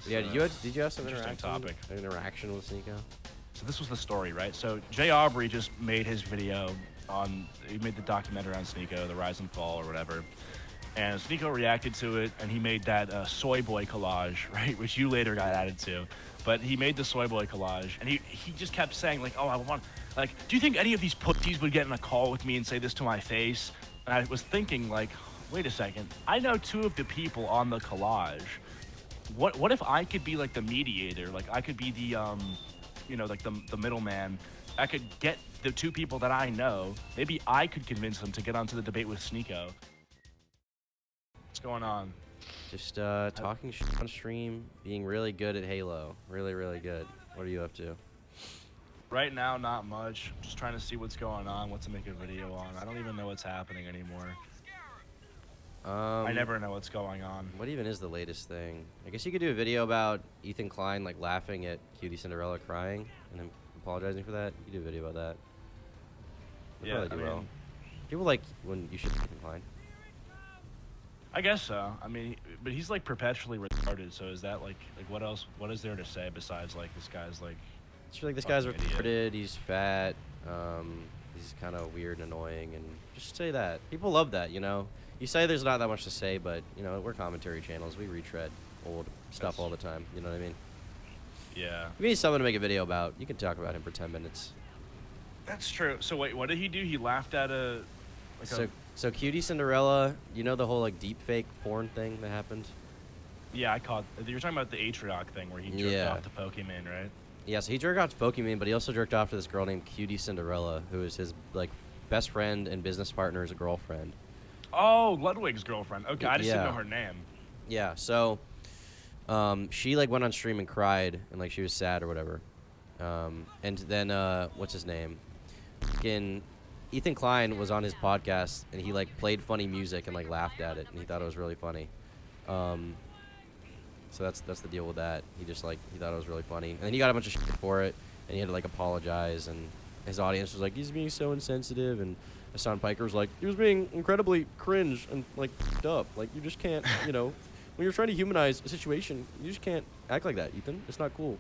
Yeah, did you have some Interesting topic. interaction with Sneeko? So this was the story, right? So Jay Aubrey just made his video he made the documentary on Sneeko, the rise and fall or whatever. And Sneeko reacted to it, and he made that soy boy collage, right, which you later got added to. But he made the soy boy collage, and he just kept saying, like, oh, I want, like, do you think any of these pussies would get in a call with me and say this to my face? And I was thinking, like, wait a second. I know two of the people on the collage. What if I could be, like, the mediator? Like, I could be the, like, the middleman. I could get the two people that I know. Maybe I could convince them to get onto the debate with Sneeko. What's going on? Just talking shit on stream, being really good at Halo. Really, really good. What are you up to? Right now, not much. Just trying to see what's going on, what to make a video on. I don't even know what's happening anymore. I never know what's going on. What even is the latest thing? I guess you could do a video about Ethan Klein, like, laughing at Cutie Cinderella crying and him apologizing for that. You could do a video about that. It'd Yeah, probably do well. People like when you should Ethan Klein. I guess so. I mean, but he's like perpetually retarded. So is that like what else? What is there to say besides like this guy's like? Just feel like this guy's retarded. He's fat. He's kind of weird and annoying, and just say that. People love that, you know. You say there's not that much to say, but you know we're commentary channels. We retread old stuff all the time. You know what I mean? Yeah. If you need someone to make a video about, you can talk about him for 10 minutes. That's true. So wait, what did he do? He laughed at a. So Cutie Cinderella, you know the whole like deep fake porn thing that happened? Yeah, I caught. You're talking about the Acheeto thing where he jerked off to Pokemon, right? Yeah, so he jerked off to Pokemon, but he also jerked off to this girl named Cutie Cinderella, who is his like best friend and business partner's girlfriend. Oh, Ludwig's girlfriend. Okay, I just didn't know her name. Yeah, so she like went on stream and cried and like she was sad or whatever. And then what's his name? Ethan Klein was on his podcast and he like played funny music and like laughed at it and he thought it was really funny. So that's the deal with that. He thought it was really funny, and then he got a bunch of shit for it, and he had to like apologize, and his audience was like, he's being so insensitive, and Hassan Piker was like, he was being incredibly cringe and like f***ed up. Like you just can't, you know, when you're trying to humanize a situation, you just can't act like that, Ethan. It's not cool.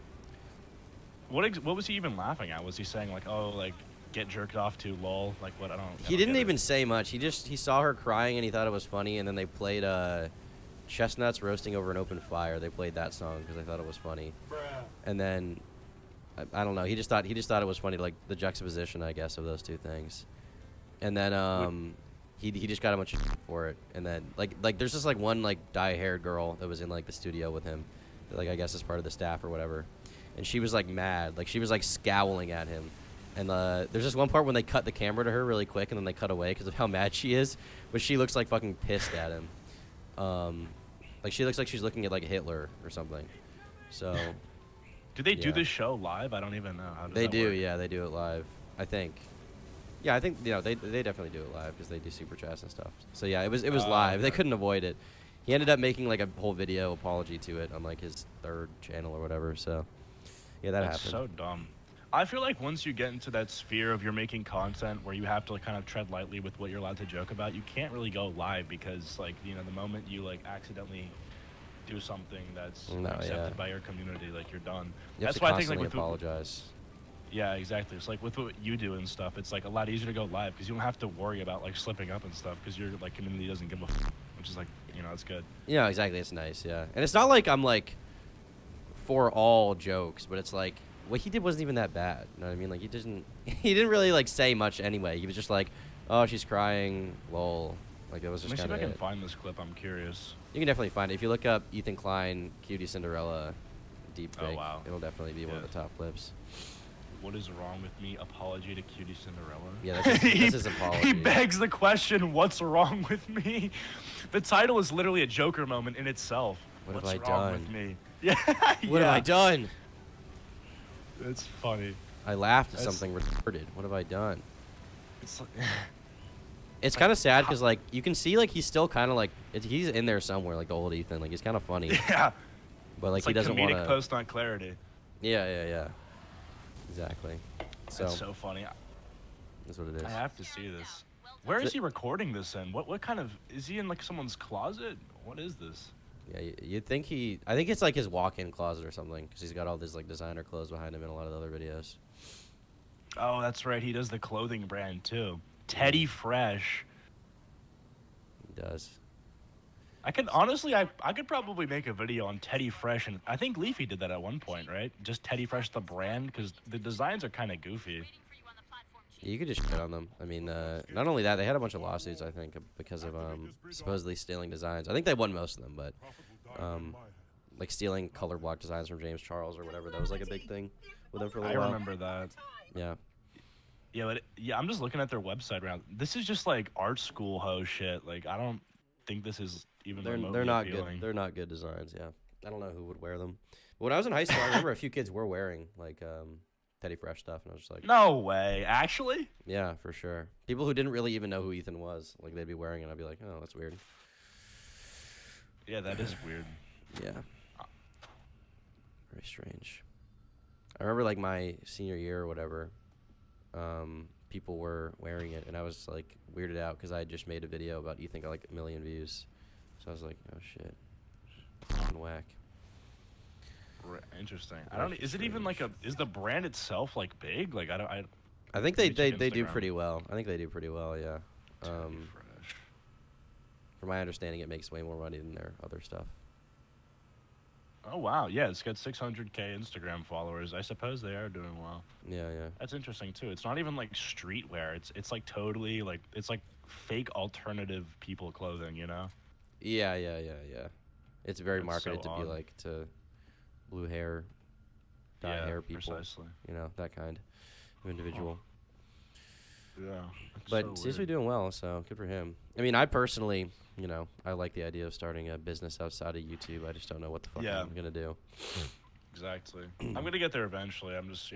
What was he even laughing at? Was he saying like, oh, like get jerked off to, lol? Like what? He didn't even say much. He saw her crying and he thought it was funny, and then they played Chestnuts Roasting Over an Open Fire. They played that song because they thought it was funny. Bruh. And then I don't know. He just thought it was funny, like the juxtaposition, I guess, of those two things. And then he just got a bunch of shit for it. And then like there's just like one like dye-haired girl that was in like the studio with him, that, like I guess as part of the staff or whatever. And she was like mad, like she was like scowling at him. And there's this one part when they cut the camera to her really quick and then they cut away because of how mad she is, but she looks like fucking pissed at him. Like she looks like she's looking at like Hitler or something. So. Do they do this show live? I don't even know. How does they that do, work? yeah, they do it live. I think. Yeah, I think they definitely do it live because they do super chats and stuff. So yeah, it was live. They couldn't avoid it. He ended up making like a whole video apology to it on like his third channel or whatever. So yeah, that happened. That's so dumb. I feel like once you get into that sphere of you're making content where you have to like kind of tread lightly with what you're allowed to joke about, you can't really go live because like, you know, the moment you like accidentally do something that's accepted by your community, like you're done. That's why I think like apologize. Yeah, exactly. It's like with what you do and stuff, it's like a lot easier to go live because you don't have to worry about like slipping up and stuff because your like community doesn't give a which is like, you know, it's good. Yeah, exactly. It's nice. Yeah. And it's not like I'm like for all jokes, but it's like what he did wasn't even that bad. You know what I mean? Like he didn't really like say much anyway. He was just like, oh, she's crying, lol. Like it was just kind of. Let me see if I can find this clip. I'm curious. You can definitely find it if you look up Ethan Klein, Cutie Cinderella, deepfake. Oh wow. It'll definitely be one of the top clips. What is wrong with me? Apology to Cutie Cinderella. Yeah, that's his apology. He begs the question, what's wrong with me? The title is literally a Joker moment in itself. What's wrong done? with me? Yeah. What have I done? It's funny. I laughed at something retarded. What have I done? It's like, it's kind of sad because like you can see like he's still kind of like he's in there somewhere, like the old Ethan. Like he's kind of funny. Yeah. But like it's he doesn't want to. Comedic post on clarity. Yeah. Exactly. That's so funny. That's what it is. I have to see this. Where is he recording this in? What kind of is he in like someone's closet? What is this? Yeah, you'd think he. I think it's like his walk-in closet or something, because he's got all these like designer clothes behind him in a lot of the other videos. Oh, that's right. He does the clothing brand too. Mm, Teddy Fresh. he does. I could honestly, I could probably make a video on Teddy Fresh, and I think Leafy did that at one point, right? Just Teddy Fresh the brand, because the designs are kind of goofy. You could just shit on them. I mean, not only that, they had a bunch of lawsuits, I think, because of supposedly stealing designs. I think they won most of them, but like stealing color block designs from James Charles or whatever. That was like a big thing with them for a I little while. remember that. Yeah. Yeah, but yeah, I'm just looking at their website right now. This is just like art school ho shit. Like I don't think this is even remotely They're not appealing. good. They're not good designs. Yeah. I don't know who would wear them. But when I was in high school, I remember a few kids were wearing like Teddy Fresh stuff, and I was just like, No way, actually. yeah, for sure. People who didn't really even know who Ethan was, like they'd be wearing it, and I'd be like, oh, that's weird. Yeah, that is weird. Yeah. Very strange. I remember like my senior year or whatever, people were wearing it, and I was like weirded out because I had just made a video about Ethan got like 1 million views. So I was like, oh shit, fucking whack. Interesting. I don't. Is it even like a? Is the brand itself like big? Like I don't. I think Let me they check do Instagram. pretty well. I think they do pretty well. Yeah. Teddy Fresh. From my understanding, it makes way more money than their other stuff. Oh wow, yeah, it's got 600K Instagram followers. I suppose they are doing well. Yeah, yeah. That's interesting too. It's not even like streetwear. It's like totally like it's like fake alternative people clothing. You know? Yeah, yeah, yeah, yeah. It's very That's marketed so to be odd. like to blue hair, dye Yeah, hair people. precisely. You know, that kind of individual. Yeah. It's But so seems to be weird. doing well, so good for him. I mean, I personally, you know, I like the idea of starting a business outside of YouTube. I just don't know what the fuck Yeah. I'm gonna do. Exactly. I'm gonna get there eventually. I'm just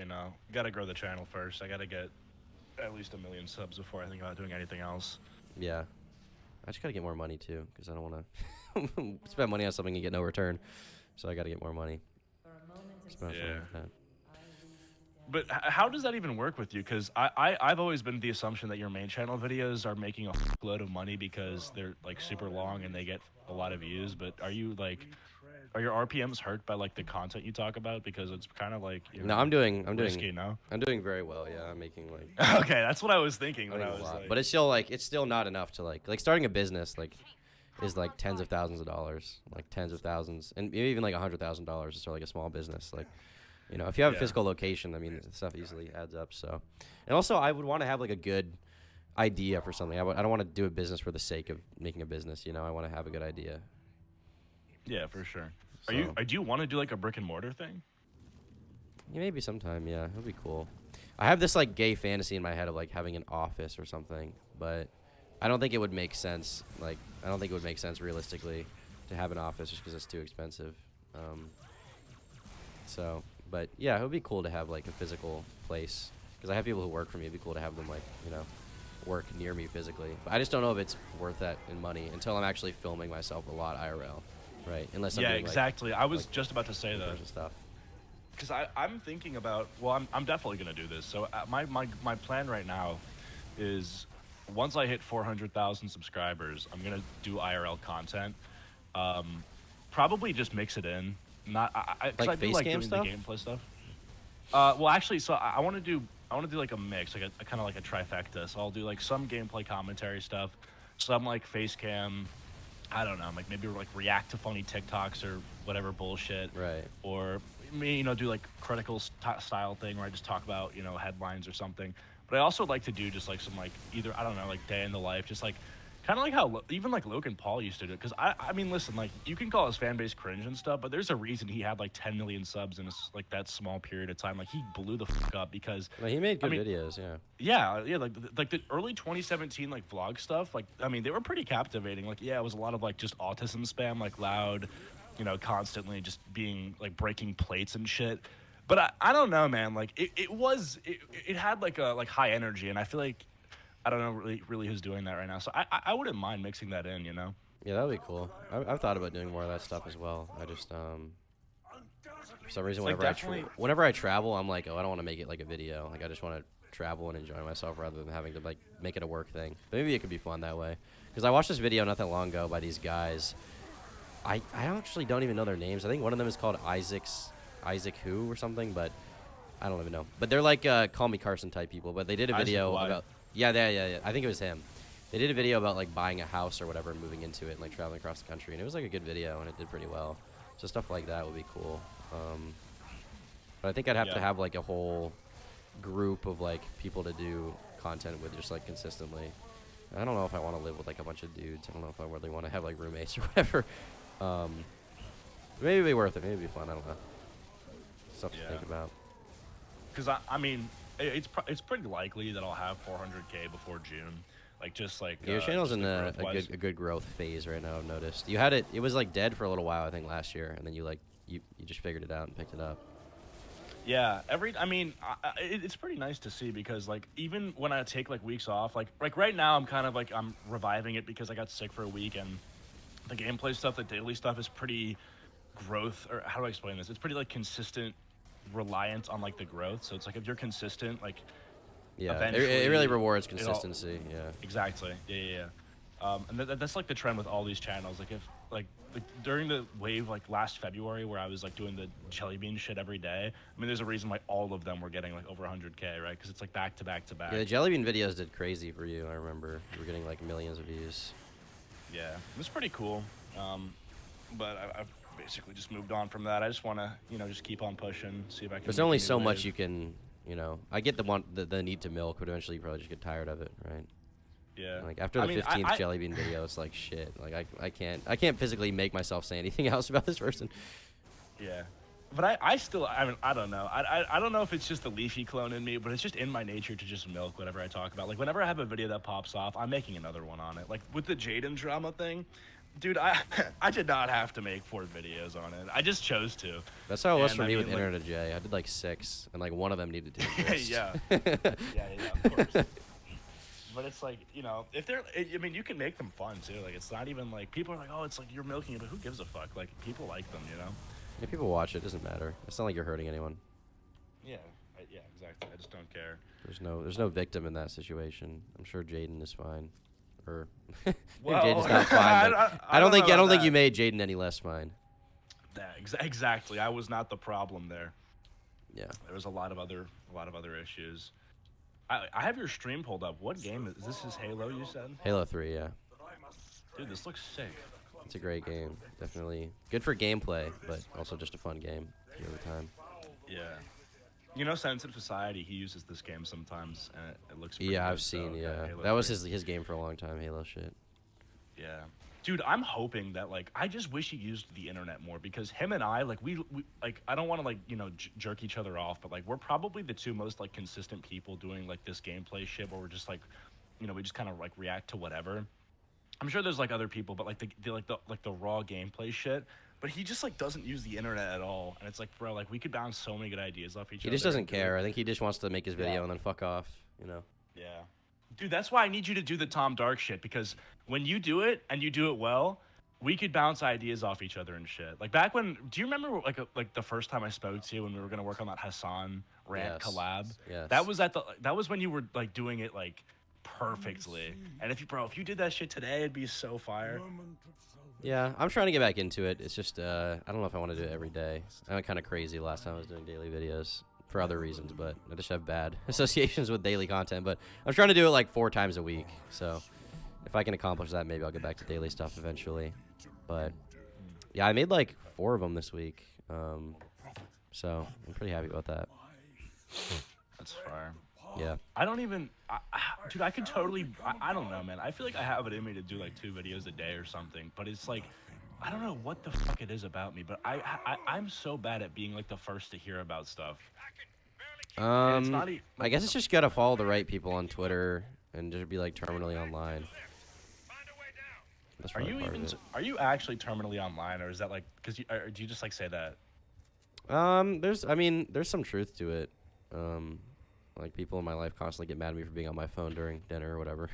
gotta grow the channel first. I gotta get at least 1 million subs before I think about doing anything else. Yeah, I just gotta get more money too, because I don't want to spend money on something and get no return. So I gotta get more money. Spend on something Yeah. like that. But how does that even work with you? Because I've always been the assumption that your main channel videos are making a load of money because they're like super long and they get a lot of views. But are your RPMs hurt by like the content you talk about? Because it's kind of like No, I'm doing risky, no? I'm doing very well. Yeah, I'm making like Okay, that's what I was thinking when a I was lot, like, but it's still not enough to like starting a business like is like tens of thousands of dollars, like tens of thousands, and maybe even like $100,000 to start like a small business. Like, you know, if you have a Yeah. physical location, I mean, stuff easily adds up. So, and also I would want to have like a good idea for something. I don't want to do a business for the sake of making a business. You know, I want to have a good idea. yeah, for sure. So, Do you want to do like a brick and mortar thing? yeah, maybe sometime. Yeah, it'll be cool. I have this like gay fantasy in my head of like having an office or something, but I don't think it would make sense. Like, I don't think it would make sense realistically to have an office just because it's too expensive. So, but yeah, it would be cool to have like a physical place because I have people who work for me. It'd be cool to have them like, you know, work near me physically. But I just don't know if it's worth that in money until I'm actually filming myself a lot IRL, right? Unless I'm Yeah, doing, exactly. I was like, just about to say that. and stuff. Because I'm thinking about, well, I'm definitely going to do this. So my plan right now is once I hit 400,000 subscribers, I'm going to do IRL content. Probably just mix it in. Not I, 'cause Like I do face like cam doing stuff? the gameplay stuff. Well, actually, so I want to do like a mix, like a kind of like a trifecta. So I'll do like some gameplay commentary stuff, some like face cam. I don't know, like maybe like react to funny TikToks or whatever bullshit. Right. Or me, do like critical style thing where I just talk about, headlines or something. But I also like to do just like some like either, I don't know, like day in the life, just like kind of like how even like Logan Paul used to do it. Because I mean, listen, like you can call his fan base cringe and stuff, but there's a reason he had like 10 million subs in like that small period of time. Like he blew the fuck up because Well, he made good I mean, videos, yeah. yeah, like the early 2017 like vlog stuff, like I mean they were pretty captivating. Like yeah, it was a lot of like just autism spam, like loud, constantly just being like breaking plates and shit. But I don't know, man. Like it had like a high energy, and I feel like I don't know really who's doing that right now. So I wouldn't mind mixing that in, Yeah, that'd be cool. I've thought about doing more of that stuff as well. I just for some reason Like, whenever I travel, I'm like, oh, I don't want to make it like a video. Like I just want to travel and enjoy myself rather than having to like make it a work thing. But maybe it could be fun that way. Because I watched this video not that long ago by these guys I actually don't even know their names. I think one of them is called Isaac Who or something, but I don't even know. But they're like Call Me Carson type people. But they did a Isaac video Y. about yeah. I think it was him. They did a video about like buying a house or whatever and moving into it and like traveling across the country, and it was like a good video and it did pretty well. So stuff like that would be cool. But I think I'd have to have like a whole group of like people to do content with just like consistently. I don't know if I want to live with like a bunch of dudes. I don't know if I really want to have like roommates or whatever. Maybe it'd be worth it. Maybe it'd be fun. I don't know. Stuff to think about. Because I mean, it's pretty likely that I'll have 400K before June. Like just like your channel's just in a good growth phase right now. I've noticed you had it was like dead for a little while, I think, last year, and then you just figured it out and picked it up. Yeah, I mean, it's pretty nice to see because like even when I take like weeks off, like right now I'm kind of like I'm reviving it because I got sick for a week, and the gameplay stuff, the daily stuff is pretty growth, or how do I explain this? It's pretty like consistent, reliant on like the growth. So it's like if you're consistent, like yeah, it really rewards consistency. Yeah, exactly. Yeah. And that's like the trend with all these channels. Like if like during the wave like last February where I was like doing the jelly bean shit every day. I mean, there's a reason why all of them were getting like over 100K, right? Because it's like back to back to back. Yeah, the jelly bean videos did crazy for you. I remember you were getting like millions of views. Yeah, it was pretty cool. But I've basically just moved on from that. I just want to just keep on pushing, see if I can. There's only so much you can. I get the need to milk, but eventually you probably just get tired of it, right? Yeah. Like after the 15th jelly bean video, it's like shit. Like I can't physically make myself say anything else about this person. Yeah. But I still, I mean, I don't know. I don't know if it's just the Leafy clone in me, but it's just in my nature to just milk whatever I talk about. Like whenever I have a video that pops off, I'm making another one on it. Like with the Jaden drama thing, dude, I did not have to make 4 videos on it. I just chose to. That's how it was for me with Internet J. I did like 6, and like one of them needed to exist. Yeah, of course. But it's like, if they're, I mean, you can make them fun too. Like, it's not even like, people are like, oh, it's like you're milking it, but who gives a fuck? Like, people like them, Yeah, people watch it. Doesn't matter. It's not like you're hurting anyone. Yeah, exactly. I just don't care. There's no victim in that situation. I'm sure Jaden is fine. Or, well, Jaden's not fine. I don't think you made Jaden any less fine. Yeah, exactly. I was not the problem there. Yeah. There was a lot of other issues. I have your stream pulled up. What game is this? Is Halo, you said? Halo 3, yeah. Dude, this looks sick. It's a great game. Definitely good for gameplay, but also just a fun game at the time. Yeah. Sensitive Society, he uses this game sometimes, and it looks pretty Yeah, good, I've seen, yeah. Halo That was 3. his game for a long time, Halo shit. Yeah. Dude, I'm hoping that, like, I just wish he used the internet more, because him and I, like, we like, I don't want to, like, jerk each other off, but, like, we're probably the 2 most, like, consistent people doing, like, this gameplay shit where we're just, like, we just kind of, like, react to whatever. I'm sure there's, like, other people, but, like, the raw gameplay shit, but he just, like, doesn't use the internet at all, and it's like, bro, like, we could bounce so many good ideas off each other. He just doesn't care. I think he just wants to make his video and then fuck off, Yeah. Dude, that's why I need you to do the Tom Dark shit, because when you do it and you do it well, we could bounce ideas off each other and shit. Like back when, do you remember like the first time I spoke to you when we were gonna work on that Hassan rant collab? Yes. That was when you were like doing it like perfectly. And if you did that shit today, it'd be so fire. Yeah, I'm trying to get back into it. It's just I don't know if I want to do it every day. I went kind of crazy last time I was doing daily videos for other reasons, but I just have bad associations with daily content. But I'm trying to do it like 4 times a week. So if I can accomplish that, maybe I'll get back to daily stuff eventually. But yeah, I made like 4 of them this week. So I'm pretty happy about that. That's fire. Yeah. I don't even, dude, I could totally, I don't know, man. I feel like I have it in me to do like 2 videos a day or something, but it's like, I don't know what the fuck it is about me, but I'm so bad at being like the first to hear about stuff. I guess it's just gotta follow the right people on Twitter and just be like terminally online. That's are you actually terminally online, or is that like, do you just like say that? There's some truth to it. Like people in my life constantly get mad at me for being on my phone during dinner or whatever.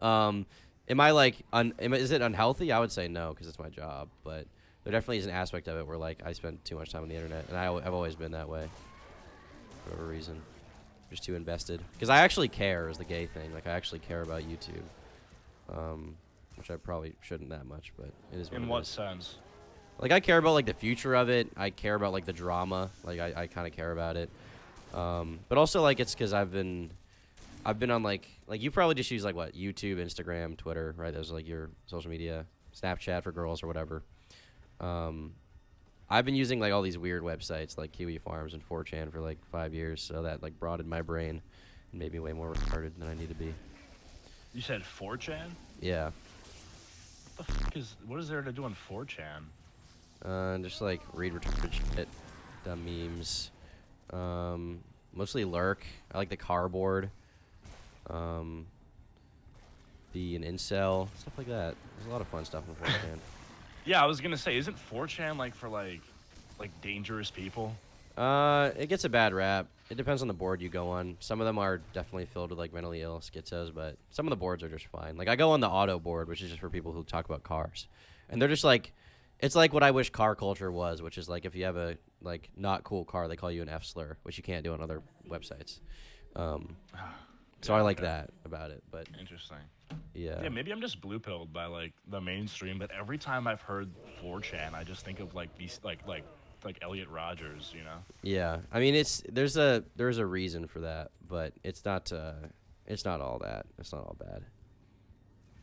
Am I like, is it unhealthy? I would say no, because it's my job. But there definitely is an aspect of it where like I spend too much time on the internet, and I've always been that way. For whatever reason, just too invested. Because I actually care is the gay thing. Like I actually care about YouTube, which I probably shouldn't that much, but it is. In what sense? Like, I care about, like, the future of it. I care about, like, the drama. Like, I kind of care about it. But also, like, it's because I've been on, like, you probably just use, like, what? YouTube, Instagram, Twitter, right? Those are, like, your social media. Snapchat for girls or whatever. I've been using, like, all these weird websites, like Kiwi Farms and 4chan for, like, 5 years. So that, like, broadened my brain and made me way more retarded than I need to be. You said 4chan? Yeah. What is there to do on 4chan? Just like read retarded shit, dumb memes. Mostly lurk. I like the cardboard. Be an incel, stuff like that. There's a lot of fun stuff on 4chan. Yeah, I was gonna say, isn't 4chan like for like dangerous people? It gets a bad rap. It depends on the board you go on. Some of them are definitely filled with like mentally ill schizos, but some of the boards are just fine. Like I go on the auto board, which is just for people who talk about cars, and they're just like, it's like what I wish car culture was, which is like if you have a like not cool car, they call you an F slur, which you can't do on other websites. So I like that about it, but Interesting. yeah. Yeah, maybe I'm just blue pilled by like the mainstream, but every time I've heard 4chan, I just think of like these like Elliot Rogers, you know? Yeah, I mean there's a reason for that, but it's not all that. It's not all bad.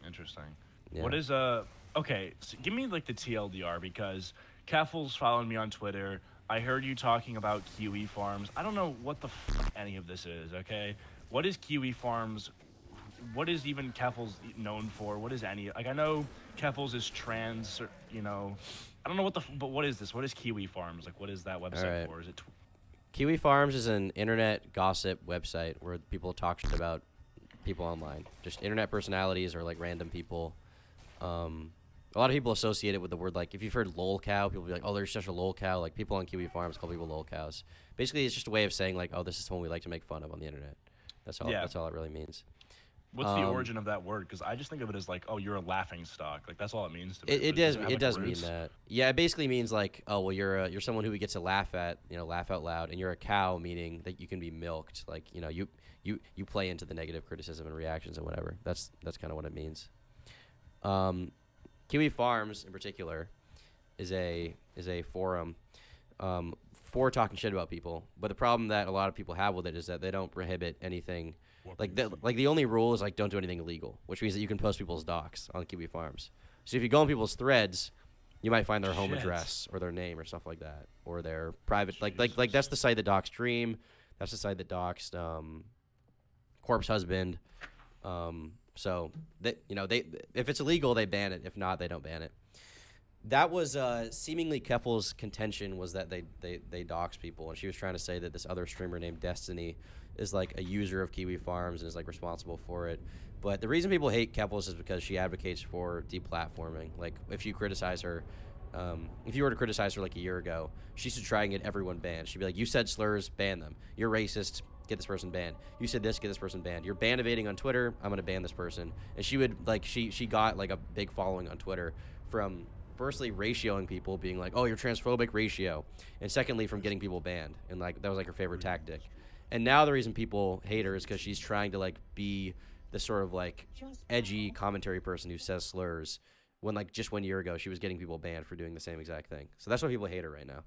Interesting. Yeah. What is okay, so give me like the TLDR because Keffel's following me on Twitter. I heard you talking about Kiwi Farms. I don't know what the any of this is, okay? What is Kiwi Farms? What is even Keffel's known for? What is any like I know Keffel's is trans, you know. I don't know but what is this? What is Kiwi Farms? Like what is that website for? Is it Kiwi Farms is an internet gossip website where people talk shit about people online. Just internet personalities or like random people. A lot of people associate it with the word, like, if you've heard lol cow, people be like, oh, there's such a lol cow. Like, people on Kiwi Farms call people lol cows. Basically, it's just a way of saying, like, oh, this is someone we like to make fun of on the internet. That's all. Yeah. That's all it really means. What's the origin of that word? Because I just think of it as like, oh, you're a laughing stock. Like that's all it means to me. It does does. have, It like, does mean roots? that. Yeah, it basically means like, oh, well, you're someone who we get to laugh at, laugh out loud, and you're a cow, meaning that you can be milked. Like, you play into the negative criticism and reactions and whatever. That's kind of what it means. Kiwi Farms in particular is a forum for talking shit about people. But the problem that a lot of people have with it is that they don't prohibit anything. Like the only rule is like don't do anything illegal, which means that you can post people's docs on Kiwi Farms. So if you go on people's threads, you might find their home Shit. address or their name or stuff like that, or their private like that's the site that docs Dream. That's the site that docs Corpse Husband. So they if it's illegal they ban it. If not, they don't ban it. That was seemingly Keffel's contention, was that they dox people, and she was trying to say that this other streamer named Destiny is like a user of Kiwi Farms and is like responsible for it. But the reason people hate Keffel's is because she advocates for deplatforming. Like if you criticize her, if you were to criticize her like a year ago, she used to try and get everyone banned. She'd be like, you said slurs, ban them. You're racist, get this person banned. You said this, get this person banned. You're ban evading on Twitter, I'm gonna ban this person. And she would like she got like a big following on Twitter from firstly ratioing people, being like, oh, you're transphobic, ratio, and secondly from getting people banned, and like that was like her favorite tactic. And now the reason people hate her is because she's trying to like be this sort of like edgy commentary person who says slurs, when like just 1 year ago she was getting people banned for doing the same exact thing. So that's why people hate her right now.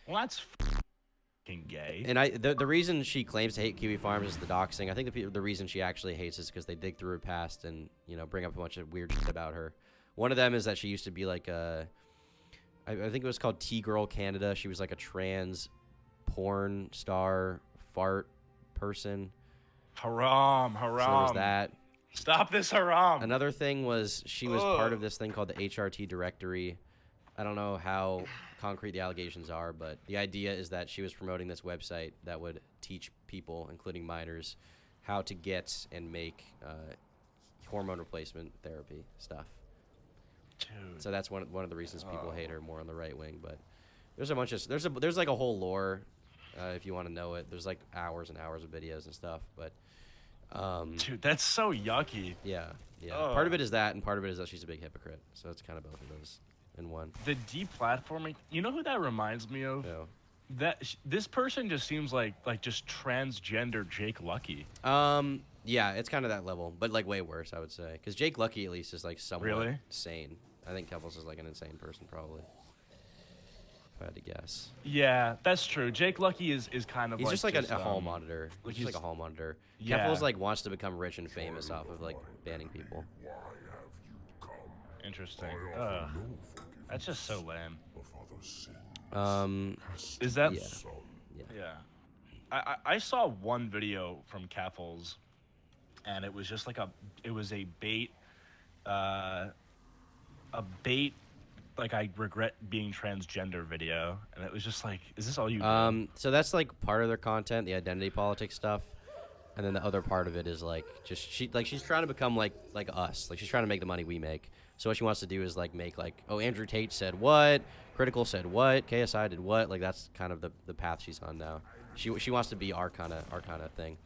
Well, that's fucking gay. And the reason she claims to hate Kiwi Farms is the doxing. I think the reason she actually hates is because they dig through her past and bring up a bunch of weird shit about her. One of them is that she used to be like I think it was called T-Girl Canada. She was like a trans porn star fart person. Haram. So there was that. Stop this haram. Another thing was she was part of this thing called the HRT directory. I don't know how concrete the allegations are, but the idea is that she was promoting this website that would teach people, including minors, how to get and make hormone replacement therapy stuff. Dude. So that's one of the reasons people hate her more on the right wing. But there's a bunch of there's like a whole lore if you want to know it. There's like hours and hours of videos and stuff. But Dude, that's so yucky. yeah. Part of it is that, and part of it is that she's a big hypocrite. So it's kind of both of those in one. The deplatforming. You know who that reminds me of? Yeah. This person just seems like just transgender Jake Lucky. Yeah, it's kind of that level, but like way worse, I would say. Because Jake Lucky at least is like somewhat Really? sane. I think Keffels is like an insane person, probably. If I had to guess. Yeah, that's true. Jake Lucky is kind of He's like just like a hall monitor. Like He's just like a hall monitor. Yeah. Keffels like wants to become rich and famous off of like banning people. Interesting. That's just so lame. Is that? Yeah. I saw one video from Keffels, and it was just like it was a bait, like I regret being transgender video, and it was just like, is this all you do? So that's like part of their content, the identity politics stuff, and then the other part of it is like just she's trying to become like us, like she's trying to make the money we make. So what she wants to do is like make like, oh, Andrew Tate said what, Critical said what, KSI did what, like that's kind of the path she's on now. She wants to be our kind of thing.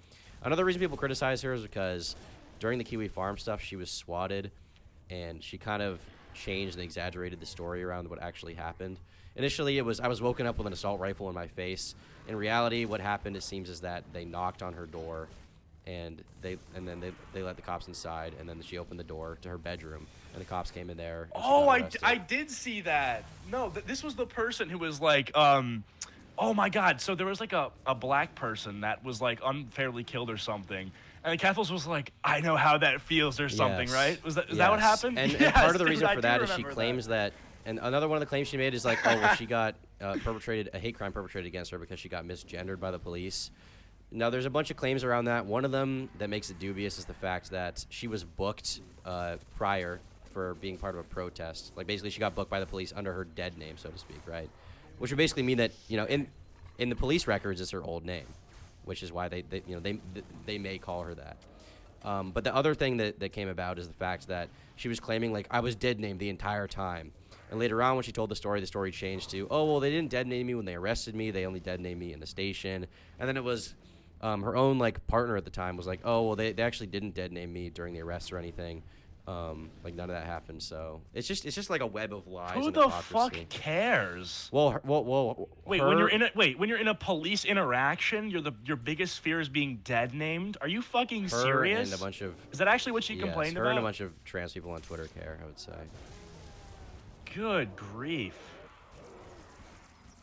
Another reason people criticize her is because during the Kiwi Farm stuff, she was swatted, and she kind of changed and exaggerated the story around what actually happened. Initially, I was woken up with an assault rifle in my face. In reality, what happened, it seems, is that they knocked on her door, and then they let the cops inside, and then she opened the door to her bedroom, and the cops came in there. Oh, I did see that. No, this was the person who was like, oh my God. So there was like a black person that was like unfairly killed or something. And the Keffels was like, I know how that feels or something, right? Is that what happened? And part of the reason for that is she claims that, and another one of the claims she made is like, oh, well, she got a hate crime perpetrated against her because she got misgendered by the police. Now, there's a bunch of claims around that. One of them that makes it dubious is the fact that she was booked prior for being part of a protest. Like, basically, she got booked by the police under her dead name, so to speak, right? Which would basically mean that, in the police records, it's her old name, which is why they may call her that. But the other thing that came about is the fact that she was claiming, like, I was dead named the entire time. And later on, when she told the story changed to, oh, well, they didn't dead name me when they arrested me. They only dead named me in the station. And then it was her own, like, partner at the time was like, oh, well, they actually didn't dead name me during the arrest or anything. Like, none of that happened. So it's just like a web of lies. Who and the hypocrisy. fuck cares? Well, wait. When you're in a police interaction, your biggest fear is being dead named. Are you fucking serious? And a bunch of is that actually what she complained her about? and a bunch of trans people on Twitter care, I would say. Good grief.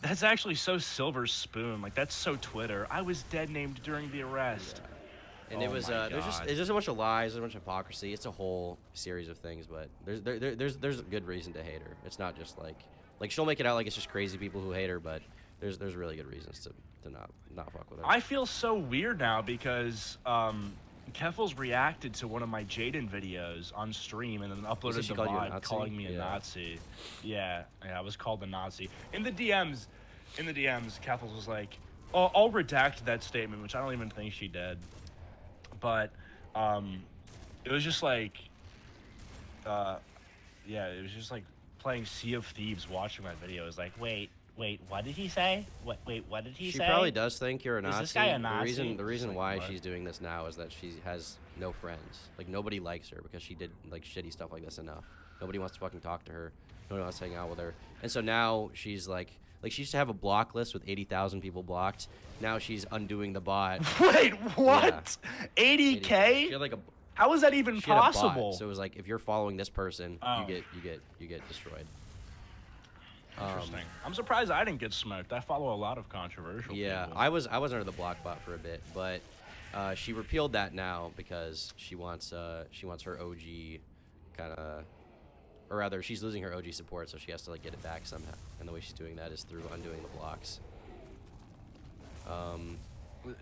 That's actually so Silver Spoon. Like, that's so Twitter. I was dead named during the arrest. Yeah. And it was there's just a bunch of lies, there's a bunch of hypocrisy. It's a whole series of things, but there's a good reason to hate her. It's not just like she'll make it out like it's just crazy people who hate her, but there's really good reasons to not fuck with her. I feel so weird now because Keffels reacted to one of my Jaden videos on stream and then uploaded the VOD calling me a Nazi. Yeah, I was called a Nazi. In the DMs, Keffels was like, oh, I'll redact that statement, which I don't even think she did. But it was just like, it was just like playing Sea of Thieves watching my video. It was like, wait, what did he say? What did he say? She probably does think you're a Nazi. Is this guy a Nazi? The reason why she's doing this now is that she has no friends. Like, nobody likes her because she did, like, shitty stuff like this enough. Nobody wants to fucking talk to her. Nobody wants to hang out with her. And so now she's like she used to have a block list with 80,000 people blocked. Now she's undoing the bot. Wait, what? Yeah. 80K? She had like how is that even possible? So it was like, if you're following this person, you get destroyed. Interesting. I'm surprised I didn't get smoked. I follow a lot of controversial people. I was under the block bot for a bit, but she repealed that now because she wants her OG kind of, or rather, she's losing her OG support, so she has to like get it back somehow. And the way she's doing that is through undoing the blocks.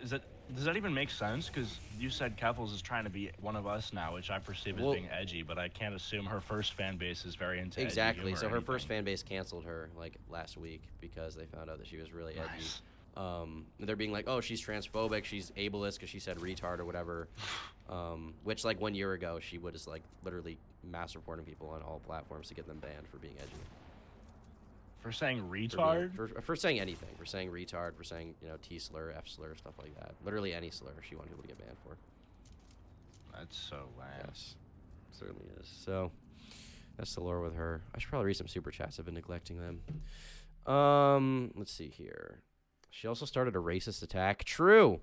Does that even make sense? Because you said Keffels is trying to be one of us now, which I perceive as being edgy, but I can't assume her first fan base is very into exactly. So her first fan base canceled her like last week because they found out that she was really edgy. They're being like, oh, she's transphobic, she's ableist because she said retard or whatever. Which like 1 year ago she was like literally mass reporting people on all platforms to get them banned for being edgy. For saying retard? For saying anything. For saying retard, for saying, T slur, F slur, stuff like that. Literally any slur she wanted people to get banned for. That's so lame. Yes, it certainly is. So, that's the lore with her. I should probably read some super chats. I've been neglecting them. Let's see here. She also started a racist attack. True!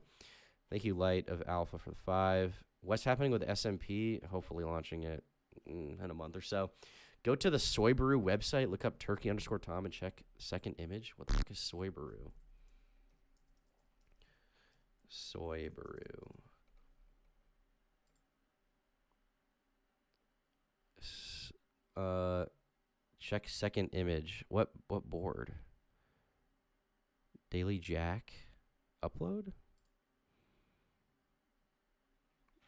Thank you, Light of Alpha, for the 5. What's happening with SMP? Hopefully launching it in a month or so. Go to the Soy Brew website, look up Turkey_Tom, and check second image. What the fuck is Soy Brew? Soy Brew. Check second image. What board? Daily Jack. Upload?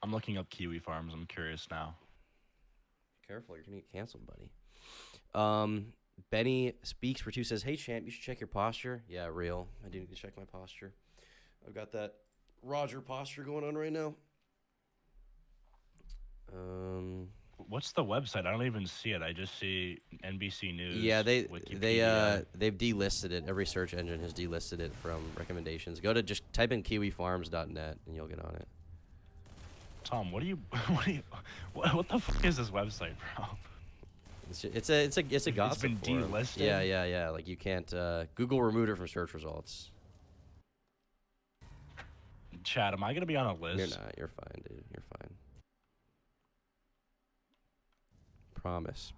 I'm looking up Kiwi Farms. I'm curious now. Careful, you're gonna get canceled, buddy. Benny Speaks for Two says, "Hey champ, you should check your posture." Yeah, real. I do need to check my posture. I've got that Roger posture going on right now. What's the website? I don't even see it. I just see NBC News. Yeah, they've Wikipedia. delisted it. Every search engine has delisted it from recommendations. Go to just type in kiwifarms.net and you'll get on it. Tom, what the fuck is this website, bro? It's a gossip It's been forum. delisted. Yeah. Like you can't. Google removed it from search results. Chad, am I gonna be on a list? You're not. You're fine, dude. You're fine. Promise.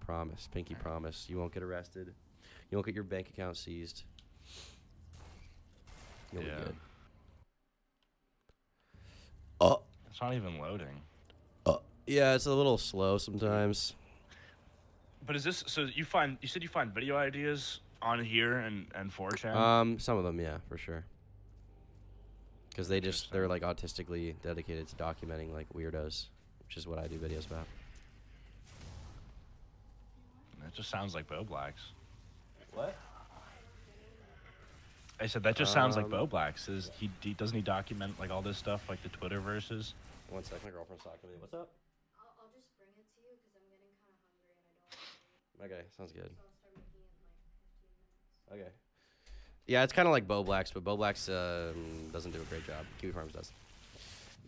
Pinky promise. You won't get arrested. You won't get your bank account seized. You'll be good. It's not even loading. Yeah, it's a little slow sometimes. But is this so? You said you find video ideas on here and 4chan. Some of them, yeah, for sure. Because they're like autistically dedicated to documenting like weirdos, which is what I do videos about. It just sounds like Bo Blacks. What? I said that just sounds like Bo Blacks. Doesn't he document like all this stuff, like the Twitter verses? One sec, my girlfriend's talking to me. What's up? I'll just bring it to you because I'm getting kind of hungry and I don't want to eat. Okay, sounds good. So I'll start making it in like 15 minutes. Okay. Yeah, it's kind of like Bo Blacks, but Bo Blacks doesn't do a great job. Kiwi Farms does.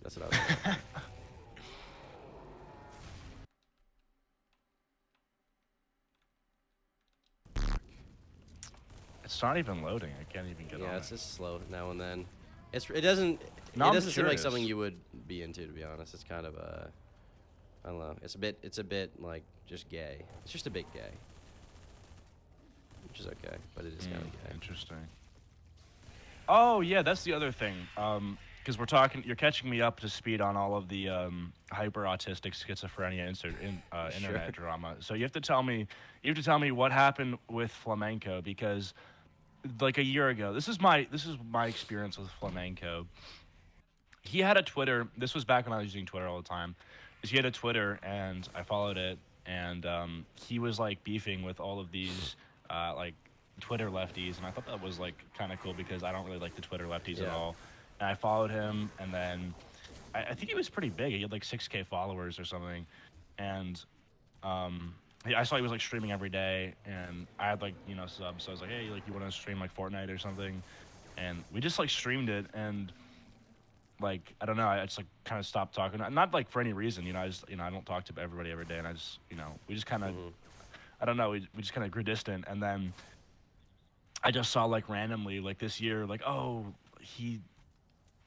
That's what I was saying. It's not even loading. I can't even get on. Yeah, it's just slow now and then. It doesn't No, I'm seem like curious. something you would be into, to be honest. It's kind of I don't know. It's a bit like just gay. It's just a bit gay, which is okay, but it is kind of gay. Interesting. Oh yeah, that's the other thing. Because you're catching me up to speed on all of the hyper autistic schizophrenia internet drama. So you have to tell me what happened with flamenco, because like a year ago, this is my experience with flamenco. He had a Twitter. This was back when I was using Twitter all the time. He had a Twitter, and I followed it, and he was like beefing with all of these like Twitter lefties, and I thought that was like kind of cool because I don't really like the Twitter lefties at all. And I followed him, and then I think he was pretty big. He had like 6K followers or something, and I saw he was like streaming every day, and I had like subs. So I was like, hey, like you want to stream like Fortnite or something? And we just like streamed it, and like I don't know, I just like kind of stopped talking. Not like for any reason, I just I don't talk to everybody every day, and I just we just kind of I don't know, we just kind of grew distant, and then I just saw like randomly like this year like he.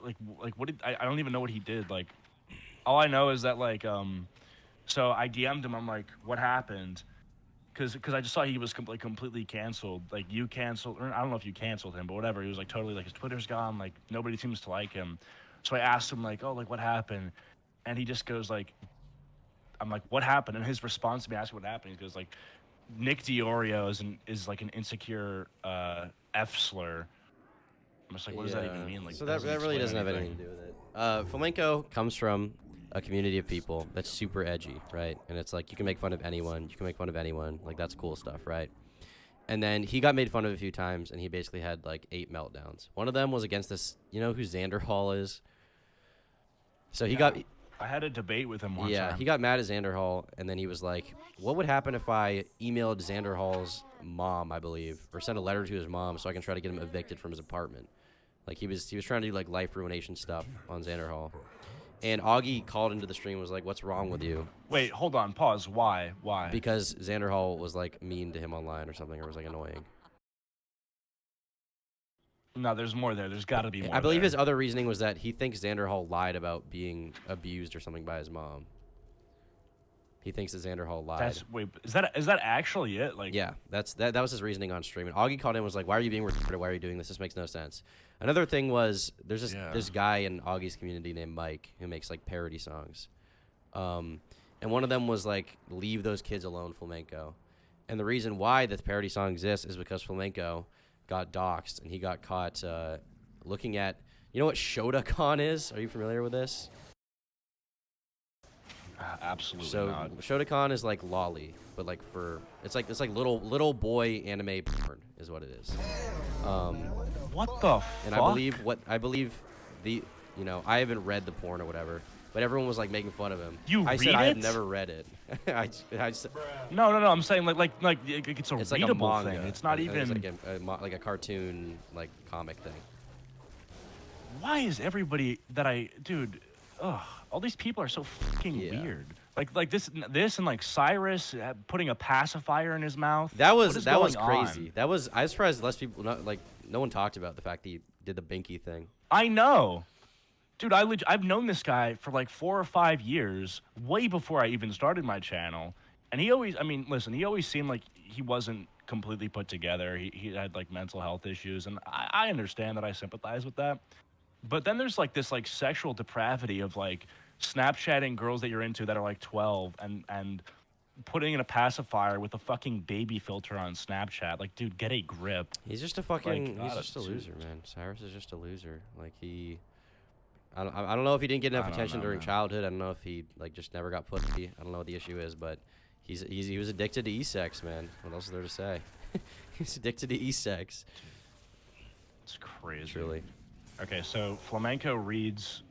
Like what did I don't even know what he did. Like all I know is that like so I DM'd him. I'm like, what happened? Because I just saw he was completely canceled. Like you canceled, or I don't know if you canceled him, but whatever. He was like totally like his Twitter's gone. Like nobody seems to like him. So I asked him like, oh, like what happened? And he just goes like, I'm like, what happened? And his response to me asking what happened, he goes like, Nick Diorio is like an insecure F slur. I'm just like, what does that even mean? Like, so that really doesn't have anything to do with it. Flamenco comes from a community of people that's super edgy, right? And it's like you can make fun of anyone. You can make fun of anyone. Like that's cool stuff, right? And then he got made fun of a few times, and he basically had like 8 meltdowns. One of them was against this. You know who Xander Hall is? So he got. I had a debate with him one time. Yeah, he got mad at Xander Hall, and then he was like, what would happen if I emailed Xander Hall's mom, I believe, or sent a letter to his mom so I can try to get him evicted from his apartment? Like he was trying to do like life ruination stuff on Xander Hall. And Augie called into the stream and was like, what's wrong with you? Wait, hold on, pause. Why? Because Xander Hall was like mean to him online or something, or was like annoying. No, there's more there. There's got to be more. I believe there. his other reasoning was that he thinks Xander Hall lied about being abused or something by his mom. He thinks that Xander Hall lied. Is that actually it? Like, Yeah, that was his reasoning on stream. And Augie called in and was like, "Why are you being retarded? Why are you doing this? This makes no sense." Another thing was there's this guy in Augie's community named Mike who makes like parody songs, and one of them was like, "Leave those kids alone, Flamenco." And the reason why this parody song exists is because Flamenco got doxxed and he got caught looking at. You know what Shotokan is? Are you familiar with this? absolutely So not. Shotokan is like lolly, but like it's like little boy anime porn is what it is. What the And fuck? I believe I haven't read the porn or whatever, but everyone was like making fun of him. I said read I have it? never read it. I said, No. I'm saying like it's a it's like a readable manga. thing. It's not I think even. it's like a cartoon like comic thing. Why is everybody dude? Ugh, all these people are so fucking Yeah. weird. Like this and like Cyrus putting a pacifier in his mouth. That What was is crazy. going on? I was surprised less people no one talked about the fact that he did the binky thing. I know. Dude, I've known this guy for like 4 or 5 years, way before I even started my channel. And he always seemed like he wasn't completely put together. He had like mental health issues, and I understand that. I sympathize with that. But then there's like this like sexual depravity of like Snapchatting girls that you're into that are like 12 and putting in a pacifier with a fucking baby filter on Snapchat. Like, dude, get a grip. He's just a fucking Like, he's just a loser, man. Cyrus is just a loser. Like I don't know if he didn't get enough attention during childhood. I don't know if he like just never got pussy. I don't know what the issue is, but he was addicted to e-sex, man. What else is there to say? He's addicted to e-sex. It's crazy. Truly. Okay, so Flamenco reads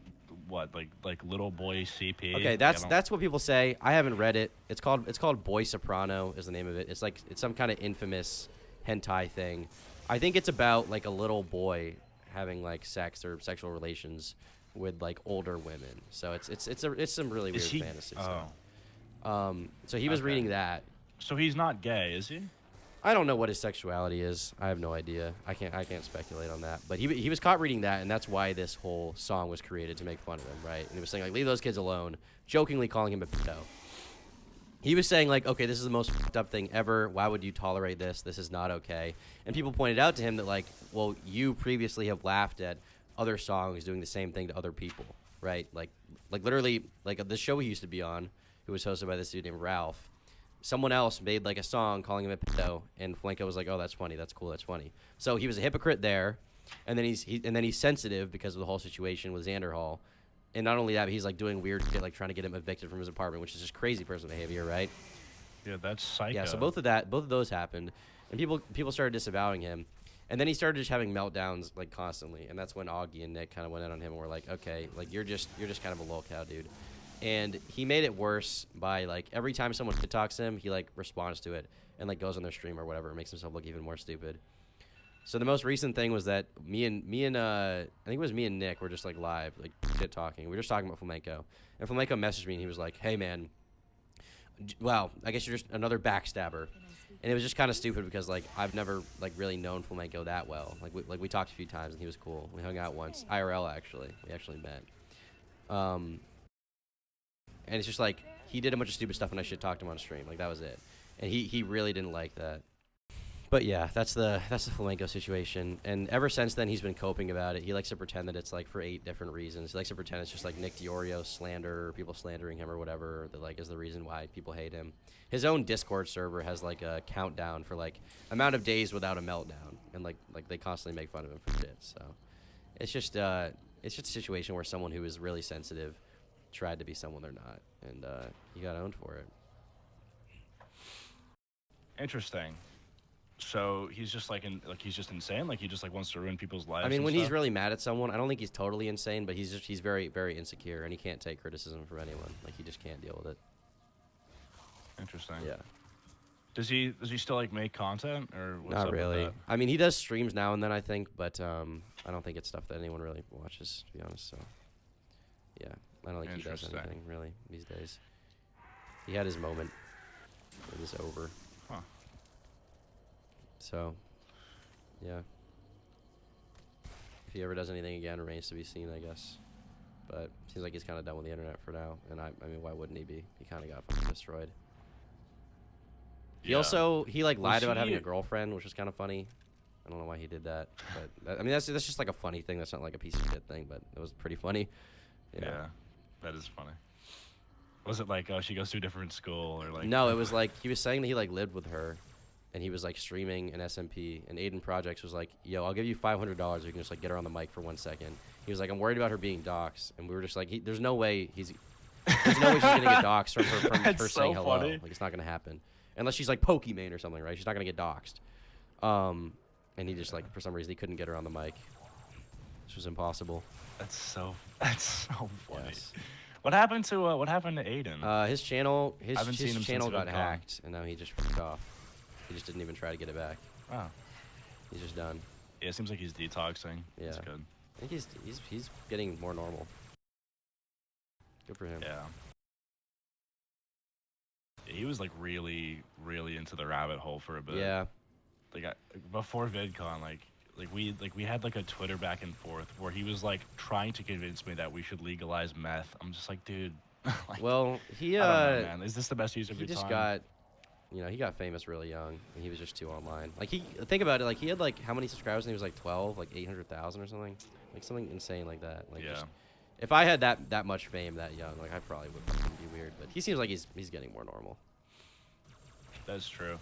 what, like little boy CP? Okay, that's what people say. I haven't read it. It's called Boy Soprano is the name of it. It's some kind of infamous hentai thing. I think it's about like a little boy having like sex or sexual relations with like older women. So it's some really weird fantasy stuff. So he was reading that. So he's not gay, is he? I don't know what his sexuality is. I have no idea. I can't speculate on that. But he was caught reading that, and that's why this whole song was created, to make fun of him, right? And he was saying like, leave those kids alone, jokingly calling him a pedo. He was saying like, okay, this is the most fucked up thing ever. Why would you tolerate this? This is not okay. And people pointed out to him that like, well, you previously have laughed at other songs doing the same thing to other people, right? Like literally like the show he used to be on, who was hosted by this dude named Ralph. Someone else made like a song calling him a pedo, and Flamenco was like, "Oh, that's funny. That's cool. That's funny." So he was a hypocrite there, and then he's sensitive because of the whole situation with Xander Hall, and not only that, but he's like doing weird shit, like trying to get him evicted from his apartment, which is just crazy person behavior, right? Yeah, that's psycho. Yeah. So both of those happened, and people started disavowing him, and then he started just having meltdowns like constantly, and that's when Augie and Nick kind of went in on him and were like, "Okay, like you're just kind of a lol cow, dude." And he made it worse by like every time someone TikToks him, he like responds to it and like goes on their stream or whatever, and makes himself look even more stupid. So the most recent thing was that me and I think it was me and Nick were just like live, like shit talking. We were just talking about Flamenco, and Flamenco messaged me and he was like, "Hey man, wow, I guess you're just another backstabber." And it was just kind of stupid because like I've never like really known Flamenco that well. Like we talked a few times and he was cool. We hung out once, IRL actually. We actually met. And it's just like, he did a bunch of stupid stuff and I shit talked him on stream. Like, that was it. And he really didn't like that. But yeah, that's the Flamenco situation. And ever since then, he's been coping about it. He likes to pretend that it's like for 8 different reasons. He likes to pretend it's just like Nick Diorio slander, or people slandering him or whatever, that like is the reason why people hate him. His own Discord server has like a countdown for like amount of days without a meltdown. And like they constantly make fun of him for shit. So it's just a situation where someone who is really sensitive tried to be someone they're not, and he got owned for it. Interesting. So he's just he's just insane. Like he just like wants to ruin people's lives. I mean, and when stuff? he's really mad at someone, I don't think he's totally insane, but he's very very insecure, and he can't take criticism from anyone. Like he just can't deal with it. Interesting. Yeah. Does he still like make content or what's Not up really. With I mean, he does streams now and then, I think, but I don't think it's stuff that anyone really watches, to be honest. So yeah. I don't think he does anything, really, these days. He had his moment. It was over. Huh. So, yeah. If he ever does anything again, remains to be seen, I guess. But seems like he's kind of done with the internet for now. And I mean, why wouldn't he be? He kind of got fucking destroyed. He also like lied about having a girlfriend, which was kind of funny. I don't know why he did that, but I mean that's just like a funny thing. That's not like a piece of shit thing, but it was pretty funny. Yeah, that is funny. Was it like, oh, she goes to a different school, or like? No, it was like he was saying that he like lived with her, and he was like streaming an SMP, and Aiden Projects was like, yo, I'll give you $500 if you can just like get her on the mic for 1 second. He was like, I'm worried about her being doxxed, and we were just like, there's no way she's gonna get doxxed from her saying hello. Funny. Like it's not gonna happen unless she's like Pokimane or something, right? She's not gonna get doxxed. And he just like for some reason he couldn't get her on the mic. This was impossible. That's so funny. Yes. What happened to Aiden? His channel haven't seen him channel since got VidCon. hacked, and now he just fucked off. He just didn't even try to get it back. Oh. He's just done. Yeah, it seems like he's detoxing. Yeah. That's good. I think he's getting more normal. Good for him. Yeah. He was like really into the rabbit hole for a bit. Yeah. Like before VidCon, like we had like a Twitter back and forth where he was like trying to convince me that we should legalize meth. I'm just like, dude. Like, Well, he I don't know, man. Is this the best use of he your just time? got, he got famous really young, and he was just too online. Like think about it, like he had like how many subscribers? And he was like 12, like 800,000 or something, like something insane like that. Like Yeah. just, if I had that much fame that young, like I probably would fucking be weird. But he seems like he's getting more normal. That's true.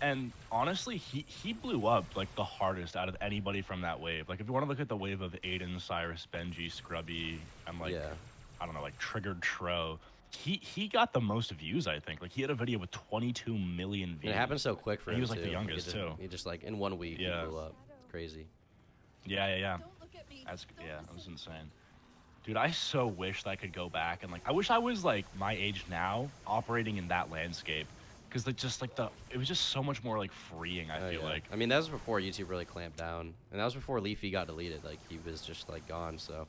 And honestly, he blew up like the hardest out of anybody from that wave. Like if you want to look at the wave of Aiden, Cyrus, Benji, Scrubby, and like Yeah. I don't know, like Triggered Tro, he got the most views, I think. Like he had a video with 22 million views. And it happened so quick for him. He was like too. the youngest he just, too. He just like in 1 week Yeah. he blew up. It's crazy. Yeah. That was insane. Dude, I so wish that I could go back and like I wish I was like my age now operating in that landscape. Because like just like it was just so much more like freeing. I feel like. I mean, that was before YouTube really clamped down, and that was before Leafy got deleted. Like he was just like gone, so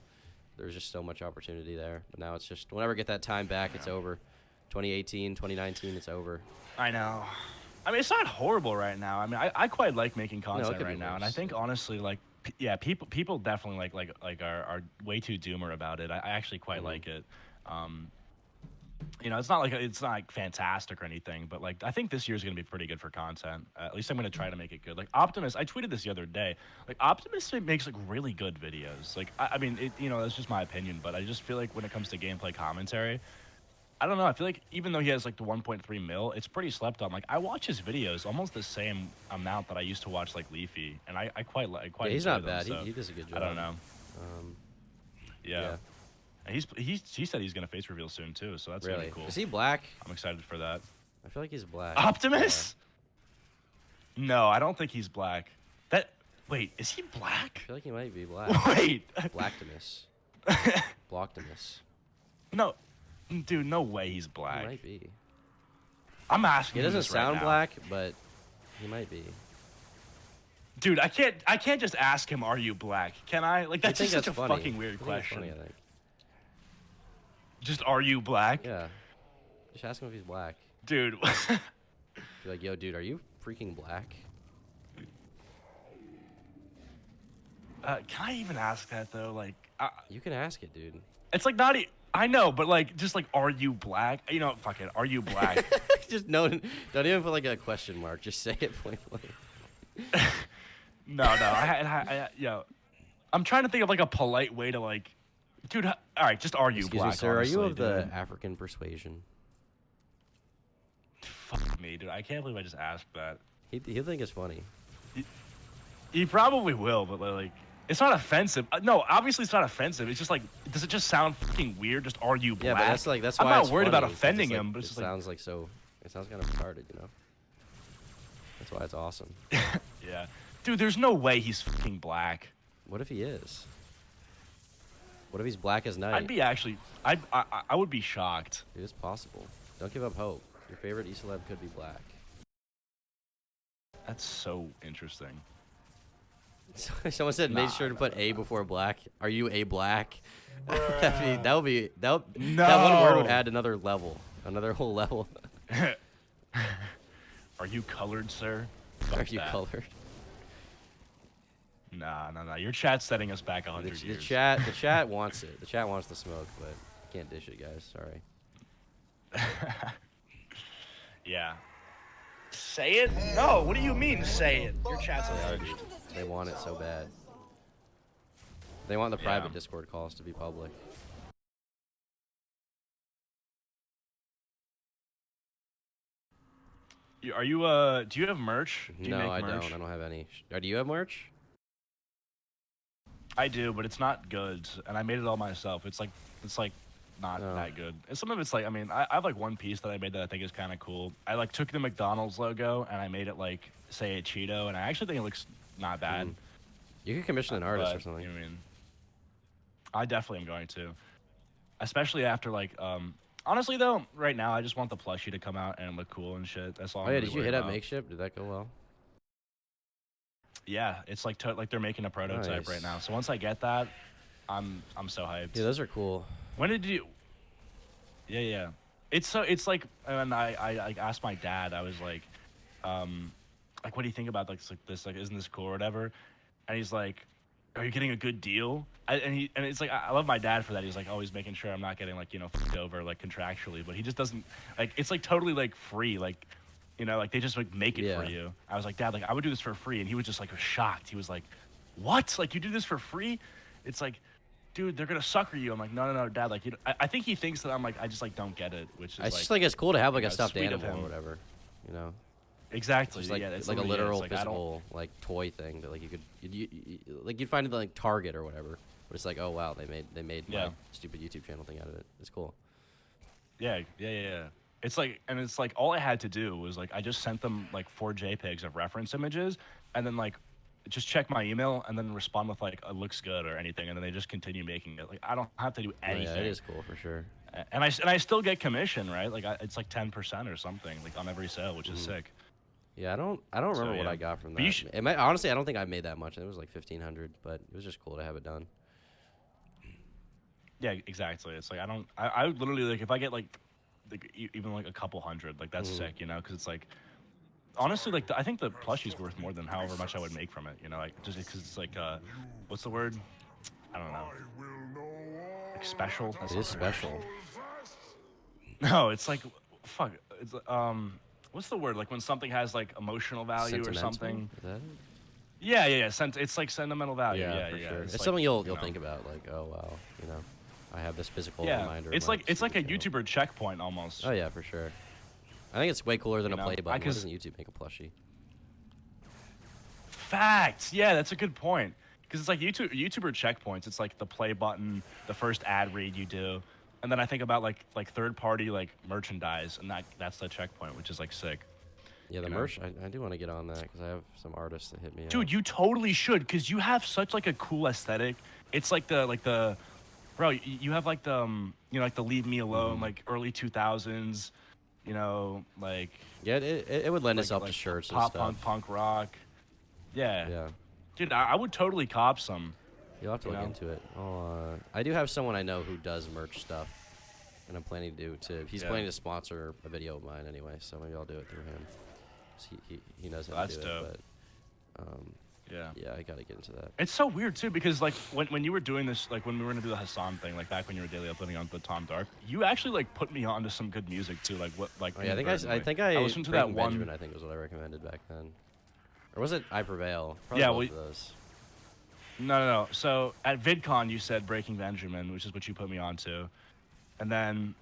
there was just so much opportunity there. But now it's just whenever I get that time back, it's over. 2018, 2019, it's over. I know. I mean, it's not horrible right now. I mean, I quite like making content could be right now, and I worse. think honestly, like, people definitely like are way too doomer about it. I actually quite like it. It's not like fantastic or anything, but like I think this year's gonna be pretty good for content. At least I'm gonna try to make it good. Like Optimus, I tweeted this the other day. Like Optimus makes like really good videos. Like I mean, that's just my opinion, but I just feel like when it comes to gameplay commentary, I don't know. I feel like even though he has like the 1.3 mil, it's pretty slept on. Like I watch his videos almost the same amount that I used to watch like Leafy, and I quite like. Yeah, he's enjoy not them, bad. so He does a good job. I don't know. Yeah. And he said he's gonna face reveal soon too, so that's gonna Really? be cool. Is he black? I'm excited for that. I feel like he's black. Optimus? No, I don't think he's black. Wait, is he I black? feel like he might be black. Wait. Blacktimus. Blocktimus. No, dude, no way he's He black. might be. I'm asking. He him doesn't this right sound now. black, but he might be. Dude, I can't just ask him, "Are you black?" Can I? Like that's I think just such that's a funny. fucking weird I think that's question. funny, I think. Just, are you black? Yeah. Just ask him if he's black. Dude. Be like, yo, dude, are you freaking black? Can I even ask that though? Like, You can ask it, dude. it's like not. I know, but like, just like, are you black? You know, fuck it. Are you black? Just don't even put like a question mark. Just say it point blank. No. Yo, I'm trying to think of like a polite way to like, dude. All right, just are you Excuse black? me, sir. Are you honestly, of the dude? African persuasion? Fuck me, dude. I can't believe I just asked that. He'll think it's funny. He probably will, but like, it's not offensive. No, obviously it's not offensive. It's just like, does it just sound fucking weird? Just, are you black? Yeah, but that's I'm why not it's worried about funny, 'cause offending it's like, him, but it's just like, sounds like so. It sounds kind of retarded, you know. That's why it's awesome. yeah, dude. There's no way he's fucking black. What if he is? What if he's black as night? I'd be actually, I would be shocked. It is possible. Don't give up hope. Your favorite E-celeb could be black. That's so interesting. Someone said, made sure to put A before black. Are you a black? that would be that one word would add another level, another whole level. Are you colored, sir? Are Fuck you that. colored? Nah. Your chat's setting us back 100 The years. chat wants it. The chat wants the smoke, but can't dish it, guys. Sorry. Yeah. Say it? No. What do you mean, say it? Your chat's They are, unhinged. dude. They want it so bad. They want the private Discord calls to be public. Are you do you have merch? Do you No, make I merch? don't. I don't have any. Do you have merch? I do, but it's not good, and I made it all myself. It's like not Oh. that good. And some of it's like, I mean, I have like one piece that I made that I think is kind of cool. I like took the McDonald's logo and I made it like say Acheeto, and I actually think it looks not bad. You could commission an artist But, or something. You know what I mean? I definitely am going to, especially after like honestly though, right now I just want the plushie to come out and look cool and shit. That's all. Oh I'm yeah, really did you worried hit up about. Makeshift? Did that go well? Yeah, it's like like they're making a prototype Nice. right now. So once I get that, I'm so hyped. Yeah, those are cool. When did you? Yeah. It's like, and I asked my dad. I was like, what do you think about like this? Like, isn't this cool or whatever? And he's like, are you getting a good deal? And it's like, I love my dad for that. He's like always making sure I'm not getting like, you know, fucked over like contractually, but he just doesn't like, it's like totally like free. Like, you know, like they just like make it for you. I was like, Dad, like I would do this for free. And he was just like shocked. He was like, what? Like you do this for free? It's like, dude, they're gonna sucker you. I'm like, no, Dad. Like, you know, I think he thinks that I'm like, I just like don't get it, which is It's just like it's cool to have like you a know, stuffed sweet of animal or him. whatever, you know. Exactly. Just like yeah, it's like a literally it. literal It's like, I don't- physical like toy thing that like you'd find it at, like Target or whatever. But it's like, oh wow, they made Yeah. my stupid YouTube channel thing out of it. It's cool. Yeah. It's like, and it's like all I had to do was like I just sent them like 4 JPEGs of reference images, and then like just check my email and then respond with like it looks good or anything, and then they just continue making it. Like I don't have to do Oh, anything. yeah, it is cool for sure. And I still get commission, right? Like it's like 10% or something, like on every sale, which is sick. Yeah, I don't remember what yeah. I got from But you that. Honestly, I don't think I made that much. It was like 1,500, but it was just cool to have it done. Yeah, exactly. It's like I would literally like if I get like even like a couple hundred, like that's sick, you know, because it's like honestly like I think the plushie's worth more than however much I would make from it, you know, like just because it's like what's the word? I don't know. Like special. That's It not is the word. special. No, it's like fuck. It's what's the word? Like when something has like emotional value or Sentimental? something. Is that it? Yeah. It's like sentimental value. Yeah, Yeah, for sure. It's like, something you'll you know. think about, like, oh wow, you know, I have this physical Yeah, reminder. of it's my like a stupid channel. YouTuber checkpoint almost. Oh yeah, for sure. I think it's way cooler than You a know, play button. Why 'cause- doesn't YouTube make a plushie? Facts. Yeah, that's a good point. Because it's like YouTuber checkpoints. It's like the play button, the first ad read you do, and then I think about like third party like merchandise, and that's the checkpoint, which is like sick. Yeah, the You know? merch. I do want to get on that because I have some artists that hit me up. Dude, you totally should, because you have such like a cool aesthetic. It's like the bro, you have like the you know, like the Leave Me Alone, like early 2000s, you know, like Yeah, it would lend like, itself like to shirts and pop stuff. punk rock. Yeah. Yeah, Dude, I would totally cop some. you'll have to You look know? into it. I do have someone I know who does merch stuff, and I'm planning to do. He's Yeah. planning to sponsor a video of mine anyway, so maybe I'll do it through him. 'Cause he knows how That's to do dope. it. But Yeah. yeah, I gotta get into that. It's so weird too, because like when you were doing this, like when we were gonna do the Hassan thing, like back when you were daily uploading on the Tom Dark, you actually like put me onto some good music too, like what like. Oh yeah, I think inadvertently. I listened to that Breaking one. Benjamin, I think was what I recommended back then, or was it I Prevail? Probably Yeah, both of those. No. So at VidCon, you said Breaking Benjamin, which is what you put me onto, and then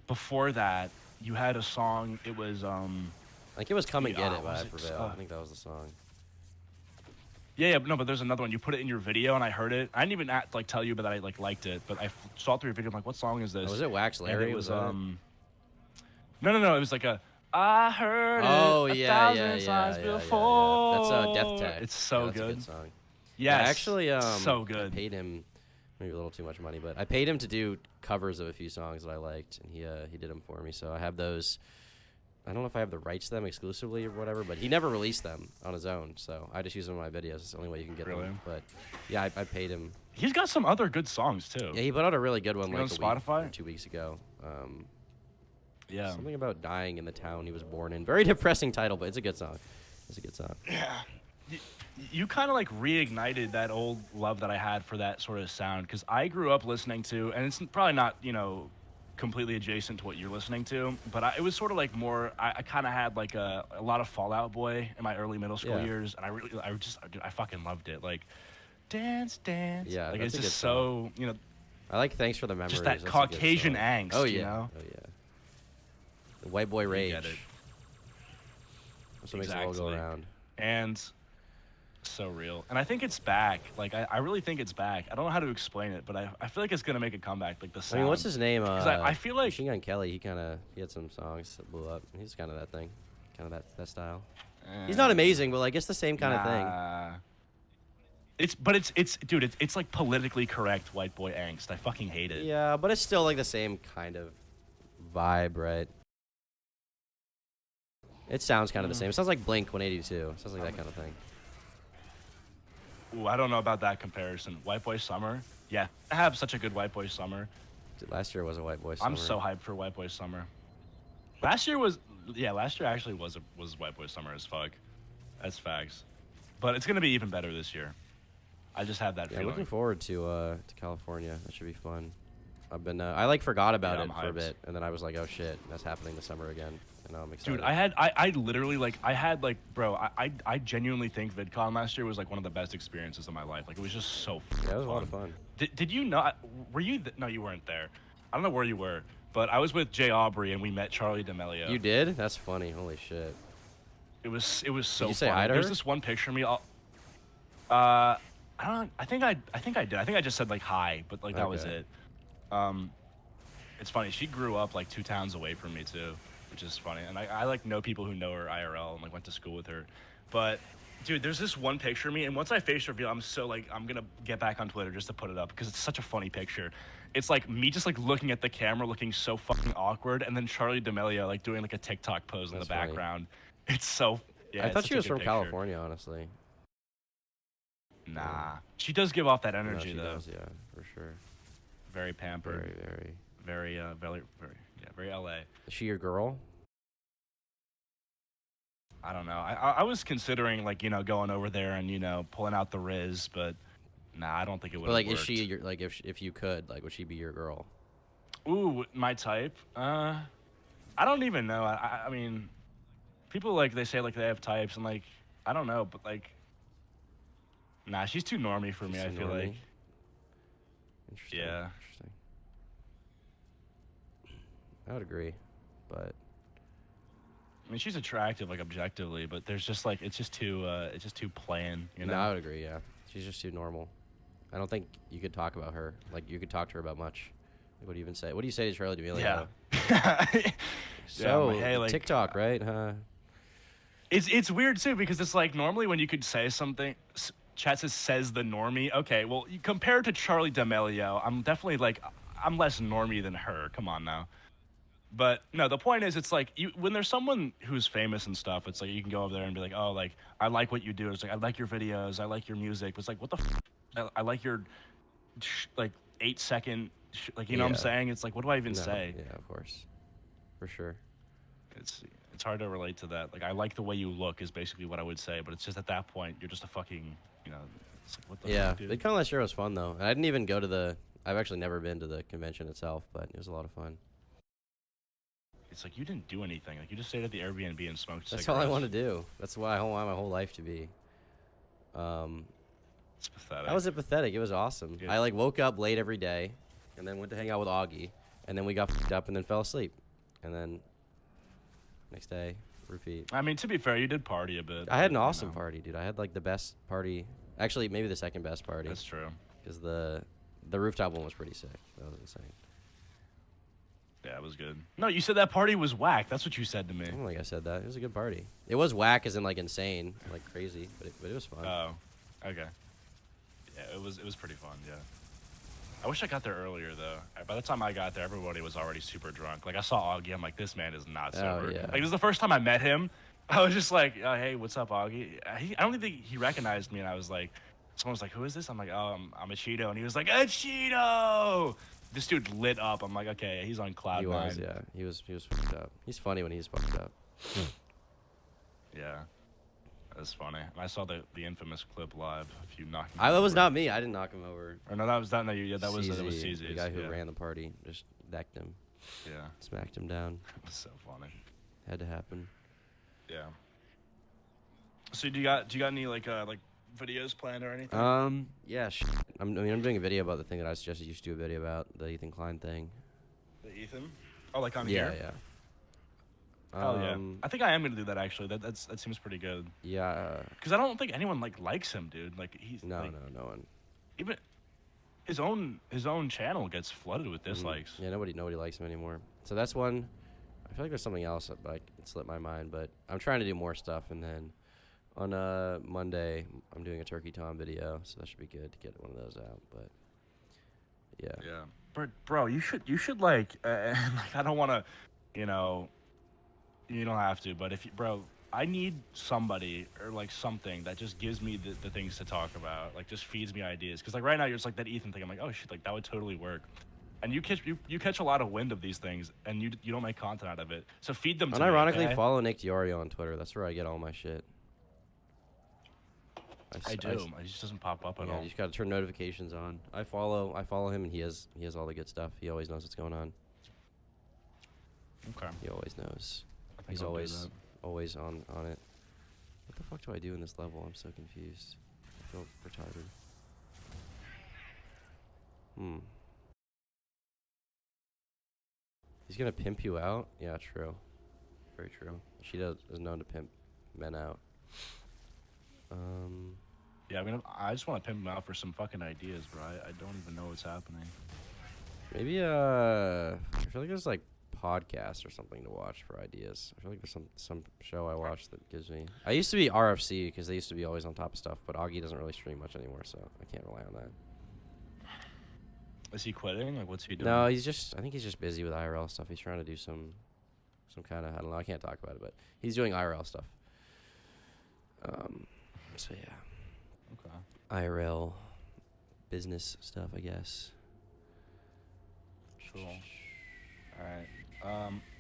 before that, you had a song. It was I think it was "Come and Dude, Get ah, It" by was I it, Prevail. I think that was the song. yeah, no, but there's another one. You put it in your video, and I heard it. I didn't even like tell you, but I like liked it. But I saw through your video. I'm like, what song is this? Oh, was it Wax And Larry? it was that it? No. It was like a. I heard Oh it a yeah, thousand yeah, times yeah, yeah, before. yeah. That's Death Tag. It's so Yeah, that's a good. good song. Yes. Yeah, actually, so I good. paid him maybe a little too much money, but I paid him to do covers of a few songs that I liked, and he did them for me. So I have those. I don't know if I have the rights to them exclusively or whatever, but he never released them on his own, so I just use them in my videos. It's the only way you can get Really? them. But yeah, I paid him. He's got some other good songs too. Yeah, he put out a really good one You like on a week Spotify? or 2 weeks ago. Yeah. Something about dying in the town he was born in. Very depressing title, but it's a good song. It's a good song. Yeah. you kind of like reignited that old love that I had for that sort of sound because I grew up listening to, and it's probably not completely adjacent to what you're listening to, but it was sort of like more. I kind of had like a lot of Fallout Boy in my early middle school Yeah. years, and I fucking loved it. Like dance, dance. Yeah, like that's it's a just good song. so I like Thanks for the Memories. just that That's a good Caucasian song. angst. Oh You yeah. know? Oh yeah. The white boy rage. get it. That's what makes it all go Exactly. around. And so real. And I think it's back. Like I really think it's back. I don't know how to explain it, but I feel like it's gonna make a comeback. Like the I sound. mean, what's his name? 'Cause I feel like Machine Gun Kelly. He had some songs that blew up. He's kind of that thing, kind of that style. He's not amazing, but like it's the same kind of thing. nah. It's like politically correct white boy angst. I fucking hate it. Yeah, but it's still like the same kind of vibe, right? It sounds kind of the same. It sounds like Blink 182. It sounds like that kind of thing. Ooh, I don't know about that comparison. White boy summer. Yeah, I have such a good white boy summer. Dude, last year was a white boy summer. I'm so hyped for white boy summer. Last year actually was white boy summer as fuck. That's facts. But it's gonna be even better this year. I just have that Yeah, feeling. looking forward to California. That should be fun. I've been I like forgot about Yeah, it I'm for a hyped. bit, and then I was like, oh shit, that's happening this summer again, and now I'm excited. Dude, I literally like I had like bro, I genuinely think VidCon last year was like one of the best experiences of my life. Like it was just so Yeah, it was a lot of fun. Did you not were you no, you weren't there. I don't know where you were, but I was with Jay Aubrey and we met Charlie D'Amelio. You did? That's funny. Holy shit. It was so you say funny. hi to There's her? this one picture of me I don't I think I did. I think I just said like hi, but like that was Okay. it. It's funny. She grew up like 2 towns away from me too, which is funny. And I like know people who know her IRL and like went to school with her. But dude, there's this one picture of me, and once I face reveal, I'm so like I'm gonna get back on Twitter just to put it up because it's such a funny picture. It's like me just like looking at the camera, looking so fucking awkward, and then Charlie D'Amelio like doing like a TikTok pose in the That's funny. background. It's so yeah. I it's thought such she a was good from picture. California, honestly. Nah, she does give off that No, energy she though. does, yeah, for sure. Very pampered, Very. very LA. Is she your girl? I don't know. I was considering like going over there and pulling out the Riz, but nah, I don't think it would. But like, worked. is she your like if you could like would she be your girl? Ooh, my type? I don't even know. I mean, people like they say like they have types and like I don't know, but like, nah, she's too normie for me. She's I too feel normie? like. Interesting. Yeah. Interesting. I would agree, but I mean, she's attractive like objectively, but there's just like it's just too plain. no, I would agree. Yeah, she's just too normal. I don't think you could talk about her. Like you could talk to her about much. Like, what do you even say? What do you say to Charlie D'Amelio? Yeah. So Yeah, hey, like, TikTok, right? Huh? It's weird too because it's like normally when you could say something, chat says the normie. Okay, well compared to Charlie D'Amelio, I'm definitely like I'm less normie than her. Come on now. But no, the point is, it's like when there's someone who's famous and stuff, it's like you can go over there and be like, oh, like I like what you do. It's like I like your videos, I like your music. But it's like what the, I like your, like 8-second, like you know what I'm Yeah. saying? It's like what do I even No, say? Yeah, of course, for sure. It's hard to relate to that. Like I like the way you look is basically what I would say. But it's just at that point you're just a fucking, it's like, what the Yeah, fuck, dude? VidCon last year was fun though. I didn't even go to the. I've actually never been to the convention itself, but it was a lot of fun. It's like you didn't do anything. Like you just stayed at the Airbnb and smoked That's cigarettes. all I want to do. That's what I want my whole life to be. It's pathetic. How was it pathetic? It was awesome. Good. I like woke up late every day, and then went to hang out with Augie, and then we got f***ed up and then fell asleep, and then next day repeat. I mean, to be fair, you did party a bit. I had an but, awesome party, dude. I had like the best party. Actually, maybe the second best party. That's true. Because the rooftop one was pretty sick. That was insane. Yeah, it was good. No, you said that party was whack. That's what you said to me. I don't think I said that. It was a good party. It was whack as in like insane, like crazy, but it was fun. Oh, okay. Yeah, it was pretty fun. Yeah. I wish I got there earlier though. By the time I got there, everybody was already super drunk. Like I saw Augie, I'm like, this man is not sober. yeah. Like this is the first time I met him. I was just like, oh, hey, what's up, Augie? I don't even think he recognized me, and I was like, someone was like, who is this? I'm like, oh, I'm Acheeto, and he was like, Acheeto. This dude lit up. I'm like, okay, he's on cloud He nine. was, yeah. He was fucked up. He's funny when he's fucked up. Yeah. That's funny. And I saw the infamous clip live of you knocking. That him was over. not me. I didn't knock him over. Or no, that was that. No, yeah, that was CZ, CZ. the guy who yeah. ran the party. Just decked him, Yeah, smacked him down. it was so funny. Had to happen. Yeah. So do you got any like videos planned or anything? Yeah. I'm doing a video about the thing that I suggested you should do a video about, the Ethan Klein thing. The Ethan? Oh, like on Yeah, here? yeah. Oh yeah. I think I am gonna do that actually. That seems pretty good. Yeah. Because I don't think anyone likes him, dude. Like he's No, like, no one. even his own channel gets flooded with dislikes. Yeah, nobody likes him anymore. So that's one. I feel like there's something else that like it slipped my mind, but I'm trying to do more stuff. And then on Monday, I'm doing a Turkey Tom video, so that should be good to get one of those out. But yeah. Yeah. But bro, you should like, like I don't want to, you know, you don't have to, but if you, bro, I need somebody or like something that just gives me the things to talk about, like just feeds me ideas. Because like right now you're just like that Ethan thing. I'm like, oh shit, like that would totally work. And you catch a lot of wind of these things, and you don't make content out of it. So feed them to me. Unironically, Okay? follow Nick Diorio on Twitter. That's where I get all my shit. I do. It just doesn't pop up at Yeah, all. you just gotta turn notifications on. I follow him, and he has all the good stuff. He always knows what's going on. Okay. He always knows. I think He's I'll do always that. on it. What the fuck do I do in this level? I'm so confused. I feel retarded. He's gonna pimp you out? Yeah, true. Very true. She is known to pimp men out. Yeah, I mean, I just want to pimp him out for some fucking ideas, bro. I don't even know what's happening. Maybe I feel like there's like podcasts or something to watch for ideas. I feel like there's some show I watch that gives me. I used to be RFC because they used to be always on top of stuff, but Augie doesn't really stream much anymore, so I can't rely on that. Is he quitting? Like, what's he doing? No, I think he's just busy with IRL stuff. He's trying to do some kind of, I don't know, I can't talk about it, but he's doing IRL stuff. So yeah. Okay. IRL business stuff, I guess. Cool. All right.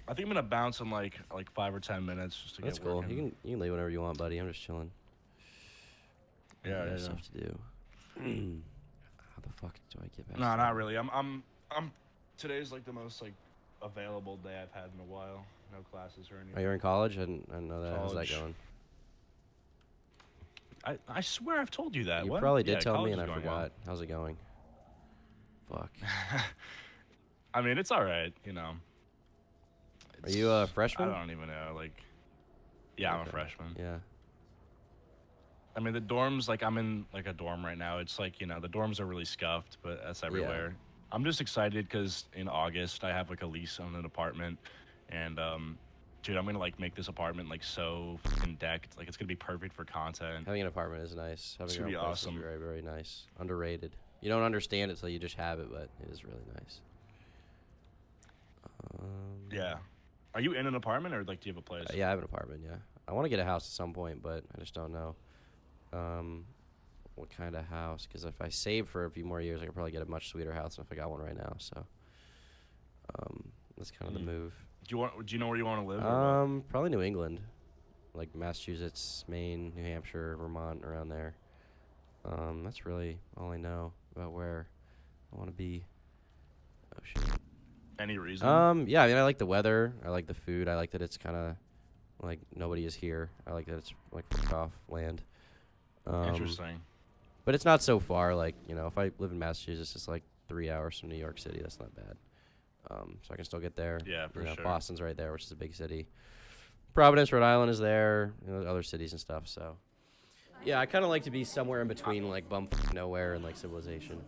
I think I'm gonna bounce in like 5 or 10 minutes just to That's get cool. working. You can leave whenever you want, buddy. I'm just chilling. Yeah, I got yeah. stuff to do. How the fuck do I get back? No, to not really. I'm today's like the most like available day I've had in a while. No classes or anything. Oh, you're in college? I didn't know that. How's that College. going? I swear I've told you that. You What? probably did Yeah, tell me, college and I is going forgot. well. How's it going? Fuck. I mean, it's all right. You know. Are you a freshman? I don't even know. Like, yeah, I'm a Okay. freshman. Yeah. I mean, the dorms, like, I'm in, like, a dorm right now. It's like, you know, the dorms are really scuffed, but that's everywhere. I'm just excited because in August, I have, like, a lease on an apartment. And, dude, I'm going to, like, make this apartment, like, so fucking decked. Like, it's going to be perfect for content. Having an apartment is nice. Having It's your own gonna be place awesome. is very, very nice. Underrated. You don't understand it till you just have it, but it is really nice. Yeah. Are you in an apartment or, like, do you have a place? Yeah, I have an apartment, yeah. I want to get a house at some point, but I just don't know what kind of house. Because if I save for a few more years, I could probably get a much sweeter house than if I got one right now. So that's kind of the move. Do you know where you want to live? or what? Probably New England. Like Massachusetts, Maine, New Hampshire, Vermont, around there. That's really all I know about where I want to be. Oh, shit. Any reason? Yeah, I mean, I like the weather. I like the food. I like that it's kind of like nobody is here. I like that it's like fuck off land. Interesting. But it's not so far. Like, you know, if I live in Massachusetts, it's like 3 hours from New York City. That's not bad. So I can still get there. Yeah, for you know, sure. Boston's right there, which is a big city. Providence, Rhode Island is there. You know, other cities and stuff. So, yeah, I kind of like to be somewhere in between, like bumfuck nowhere and like civilization.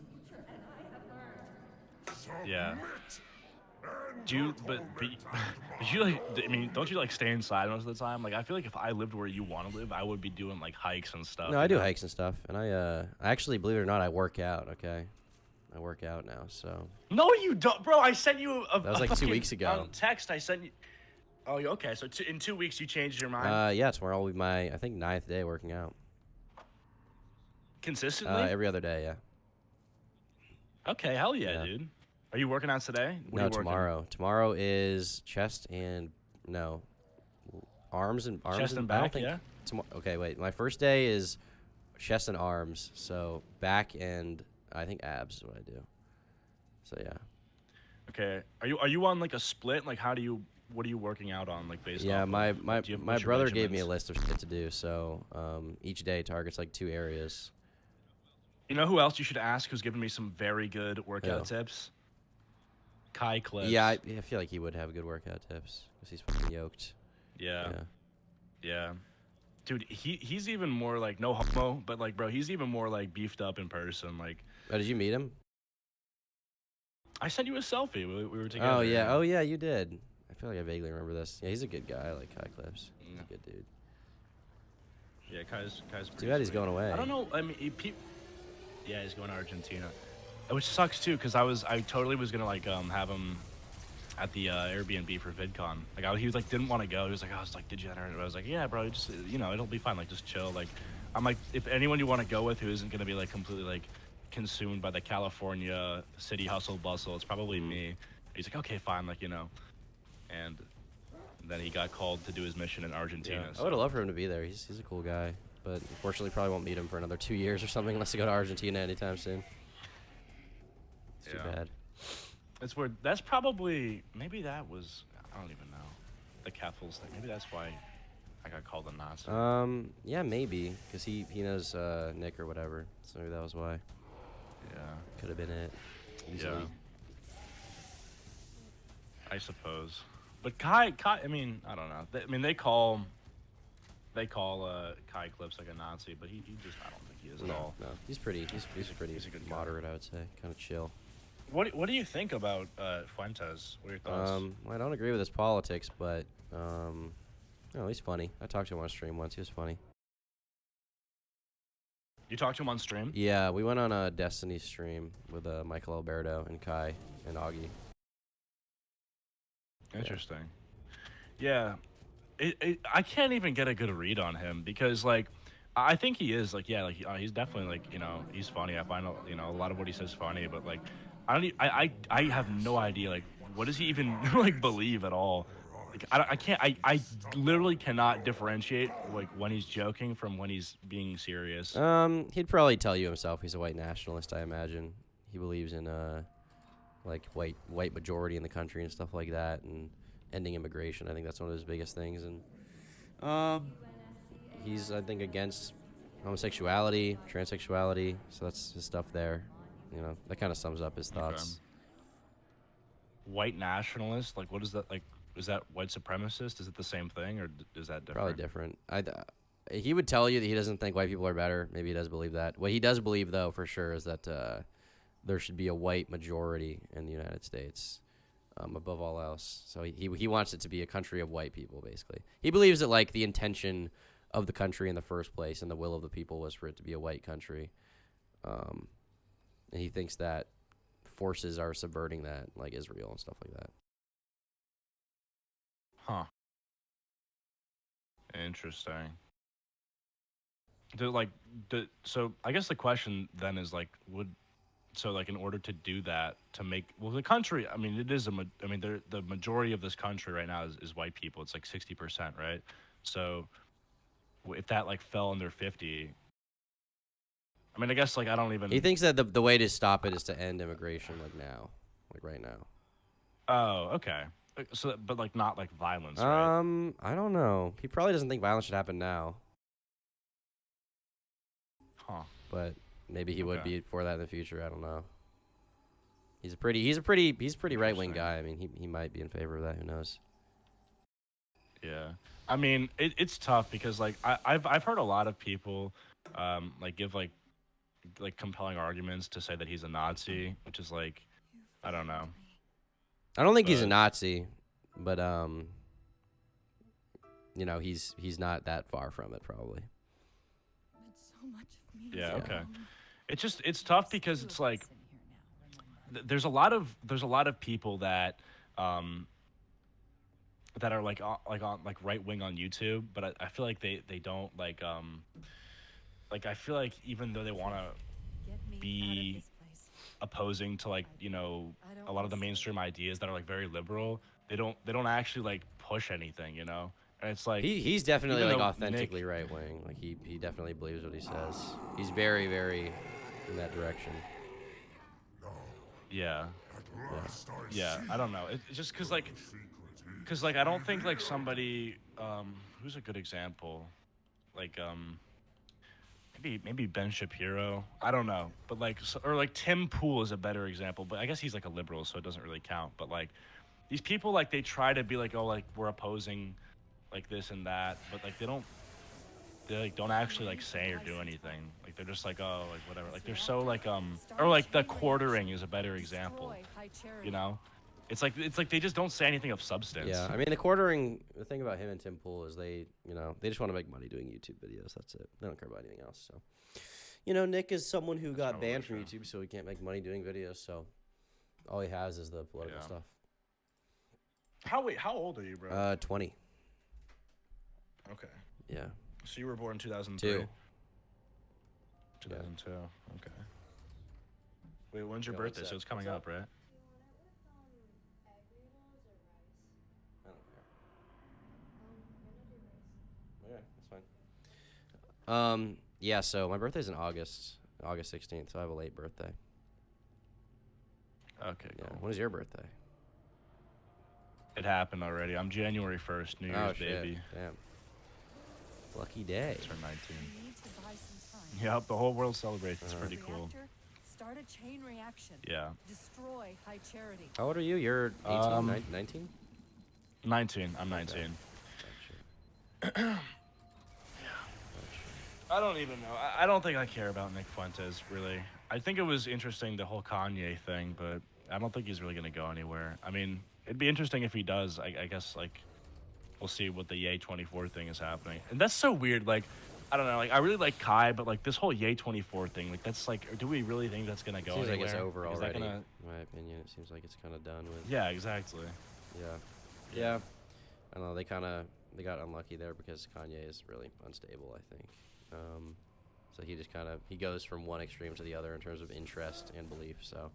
Yeah. Do you, but you like, I mean, don't you like stay inside most of the time? Like, I feel like if I lived where you want to live, I would be doing like hikes and stuff. No, I you do know? hikes and stuff, and I actually, believe it or not, I work out. Okay, I work out now. So No, you don't, bro. I sent you a. That was like 2 fucking, weeks ago. Text I sent you. Oh, okay. So in 2 weeks you changed your mind yeah, tomorrow will be my I think 9th day working out. consistently. Every other day, yeah. Okay, hell yeah, Yeah. dude. Are you working out today? What are No, you working? tomorrow. Tomorrow is chest and no, Arms and Chest and I don't back, think. yeah. Okay, wait. My first day is chest and arms. So back and I think abs is what I do. So yeah. Okay. Are you on like a split? Like what are you working out on like based Yeah, off my of? my Do you have, my what's your brother gave me a regimens? list of shit to do. So each day targets like 2 areas. You know who else you should ask who's given me some very good Who? workout tips? Kai Yeah, Clips. I feel like he would have good workout tips because he's fucking yoked. Yeah. Yeah. Yeah. Dude, he's even more like no homo, but like bro, he's even more like beefed up in person. Like Oh, did you meet him? I sent you a selfie. We were together. Oh yeah. Oh yeah, you did. I feel like I vaguely remember this. Yeah, he's a good guy. I like Kai Clips. He's Yeah. a good dude. Yeah, Kai's pretty Too bad he's sweet. going away. I don't know. I mean, yeah, he's going to Argentina, which sucks too, because I totally was gonna like have him at the Airbnb for VidCon. Like he was like didn't want to go. He was like, I was like degenerate. I was like, yeah, bro, just it'll be fine. Like just chill. Like I'm like, if anyone you want to go with who isn't gonna be like completely like consumed by the California city hustle bustle, it's probably me. He's like, okay, fine, like and then he got called to do his mission in Argentina. Yeah. I would have loved for him to be there. He's a cool guy, but unfortunately, probably won't meet him for another 2 years or something unless they go to Argentina anytime soon. It's too Yeah. bad. It's weird. That's probably maybe that was I don't even know the Cathals thing. Maybe that's why I got called a Nazi. Yeah, maybe because he knows Nick or whatever. So maybe that was why. Yeah. Could have been it. Easily. Yeah. I suppose. But Kai, I mean, I don't know. I mean, they call Kai Clips like a Nazi, but he just I don't think he is at all. No, he's pretty. He's pretty he's a good guy. moderate, I would say. Kind of chill. What do you think about Fuentes? What are your thoughts? Well, I don't agree with his politics, but he's funny. I talked to him on stream once. He was funny. You talked to him on stream? Yeah, we went on a Destiny stream with Michael Alberto and Kai and Augie. Interesting. Yeah. I can't even get a good read on him because like I think he is like he's definitely like he's funny. I find a lot of what he says funny, but like I have no idea like what does he even like believe at all. Like I literally cannot differentiate like when he's joking from when he's being serious. He'd probably tell you himself he's a white nationalist. I imagine he believes in like white majority in the country and stuff like that, and ending immigration. I think that's one of his biggest things. And he's I think against homosexuality, transsexuality. So that's his stuff there. That kind of sums up his thoughts. White nationalist, like what is that like? Is that white supremacist? Is it the same thing, or is that different? Probably different. He would tell you that he doesn't think white people are better. Maybe he does believe that. What he does believe, though, for sure, is that there should be a white majority in the United States, above all else. So he wants it to be a country of white people, basically. He believes that like the intention of the country in the first place and the will of the people was for it to be a white country, and he thinks that forces are subverting that, like Israel and stuff like that. Huh. Interesting. So I guess the question then is like, in order to do that, to make the country, I mean, it is the majority of this country right now is white people. It's like 60%, right? So if that like fell under 50, I mean, I guess like I don't even. He thinks that the way to stop it is to end immigration, like now, like right now. Oh, okay. So, but like not like violence, right? I don't know. He probably doesn't think violence should happen now, Huh. but maybe he would Okay. be for that in the future. I don't know. He's a pretty right wing guy. I mean, he might be in favor of that. Who knows? Yeah, I mean, it's tough because like I've heard a lot of people like give like compelling arguments to say that he's a Nazi, which is like I don't know. I don't think he's a But- Nazi, but he's not that far from it probably. Yeah, okay. It's tough because it's like there's a lot of people that that are like on right wing on YouTube, but I feel like they don't like I feel like even though they want to be opposing to like a lot of the mainstream ideas that are like very liberal, they don't actually like push anything, And it's like He's definitely even like though authentically Nick- right wing. Like he definitely believes what he says. He's very in that direction. Yeah. Yeah, I don't know. It's just because like I don't think like somebody who's a good example, like maybe Ben Shapiro. I don't know, but like or like Tim Pool is a better example. But I guess he's like a liberal, so it doesn't really count. But like these people, like they try to be like, oh, like we're opposing like this and that, but like they like don't actually like say or do anything. Like they're just like, oh, like whatever. Like they're so like or like the quartering is a better example. You know, it's like they just don't say anything of substance. Yeah, I mean the thing about him and Tim Pool is they just want to make money doing YouTube videos. That's it. They don't care about anything else. So, Nick is someone who got banned from YouTube, so he can't make money doing videos. So, all he has is the political stuff. How old are you, bro? 20. Okay. Yeah. So you were born in 2003? 2. 2002. Okay. Wait, when's your Yo, birthday? what's So up? it's coming What's up, up? right? You want it with egg noodles or rice? I don't care. When did you race? Okay, that's fine. Yeah, so my birthday's in August 16th, so I have a late birthday. Okay, Yeah. cool. When is your birthday? It happened already. I'm January 1st, New Year's baby. Shit. Damn. Lucky day. I turned 19. You need to buy some time. Yep, the whole world celebrates. It's pretty cool. Reactor, start a chain reaction. Yeah. Destroy high charity. How old are you? You're 18, 19? 19. I'm 19. Gotcha. I don't even know. I don't think I care about Nick Fuentes, really. I think it was interesting, the whole Kanye thing, but I don't think he's really going to go anywhere. I mean, it'd be interesting if he does. I guess, like, we'll see what the Yay 24 thing is happening. And that's so weird. Like, I don't know. Like, I really like Kai, but, like, this whole Yay 24 thing, like, that's, like, do we really think that's going to go Seems anywhere? like it's over Is that already, gonna- in my opinion. It seems like it's kind of done with. Yeah, exactly. Yeah. I don't know. They got unlucky there because Kanye is really unstable, I think. So he just he goes from one extreme to the other in terms of interest and belief. So,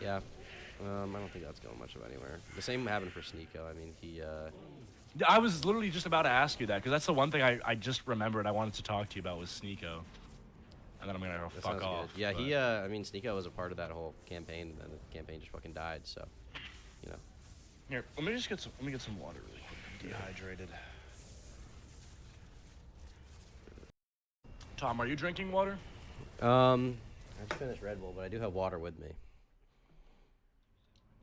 yeah. I don't think that's going much of anywhere. The same happened for Sneeko. I mean, he. I was literally just about to ask you that, because that's the one thing I just remembered I wanted to talk to you about was Sneeko. And then I'm going to go That fuck sounds off. good. Yeah, but- he. I mean, Sneeko was a part of that whole campaign, and then the campaign just fucking died. So, Here, let me get some water really quick. I'm dehydrated. Tom, are you drinking water? I just finished Red Bull, but I do have water with me.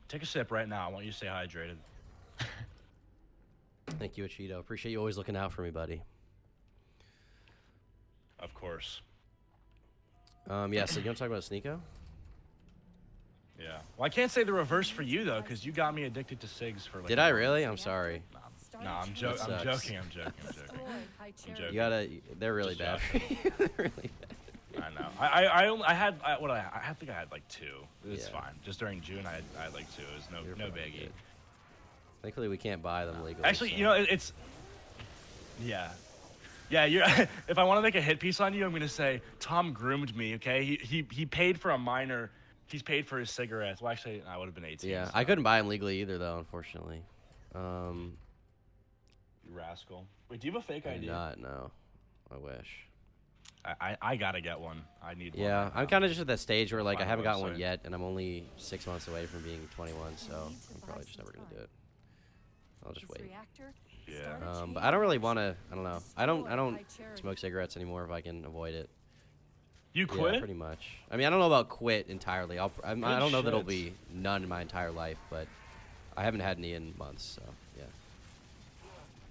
Take a sip right now. I want you to stay hydrated. Thank you, Acheeto. Appreciate you always looking out for me, buddy. Of course. Yeah. So you want to talk about Sneeko? Yeah. Well, I can't say the reverse for you though, because you got me addicted to cigs for like. Did I really? I'm sorry. Start No, a I'm chain joking. I'm sucks. joking. I'm joking. Destroy high charity. joking. You gotta. They're really Just bad. They're really bad. I know. I think I had like 2. It's Yeah. fine. Just during June, I had like 2. It's You're no fine, biggie. good. Thankfully, we can't buy them legally. Actually, so. you know, it's. Yeah. Yeah, you're. If I want to make a hit piece on you, I'm gonna say Tom groomed me. Okay, he paid for a minor. He's paid for his cigarettes. Well, actually, I would have been 18. Yeah, so. I couldn't buy them legally either, though. Unfortunately. You rascal. Wait, do you have a fake I ID? do not. No. I wish. I gotta get one. I need one. Yeah, right I'm now. kind of just at that stage where like I Find a haven't gotten one website. yet, and I'm only 6 months away from being 21, so I'm probably just never gonna do it. I'll just This wait. reactor, Yeah. start a chain But I don't really reaction. want to. I don't know. I don't Destroy high charity. smoke cigarettes anymore if I can avoid it. You Yeah, quit? pretty much. I mean, I don't know about quit entirely. I don't know that it'll shit. be none in my entire life, but I haven't had any in months, so yeah.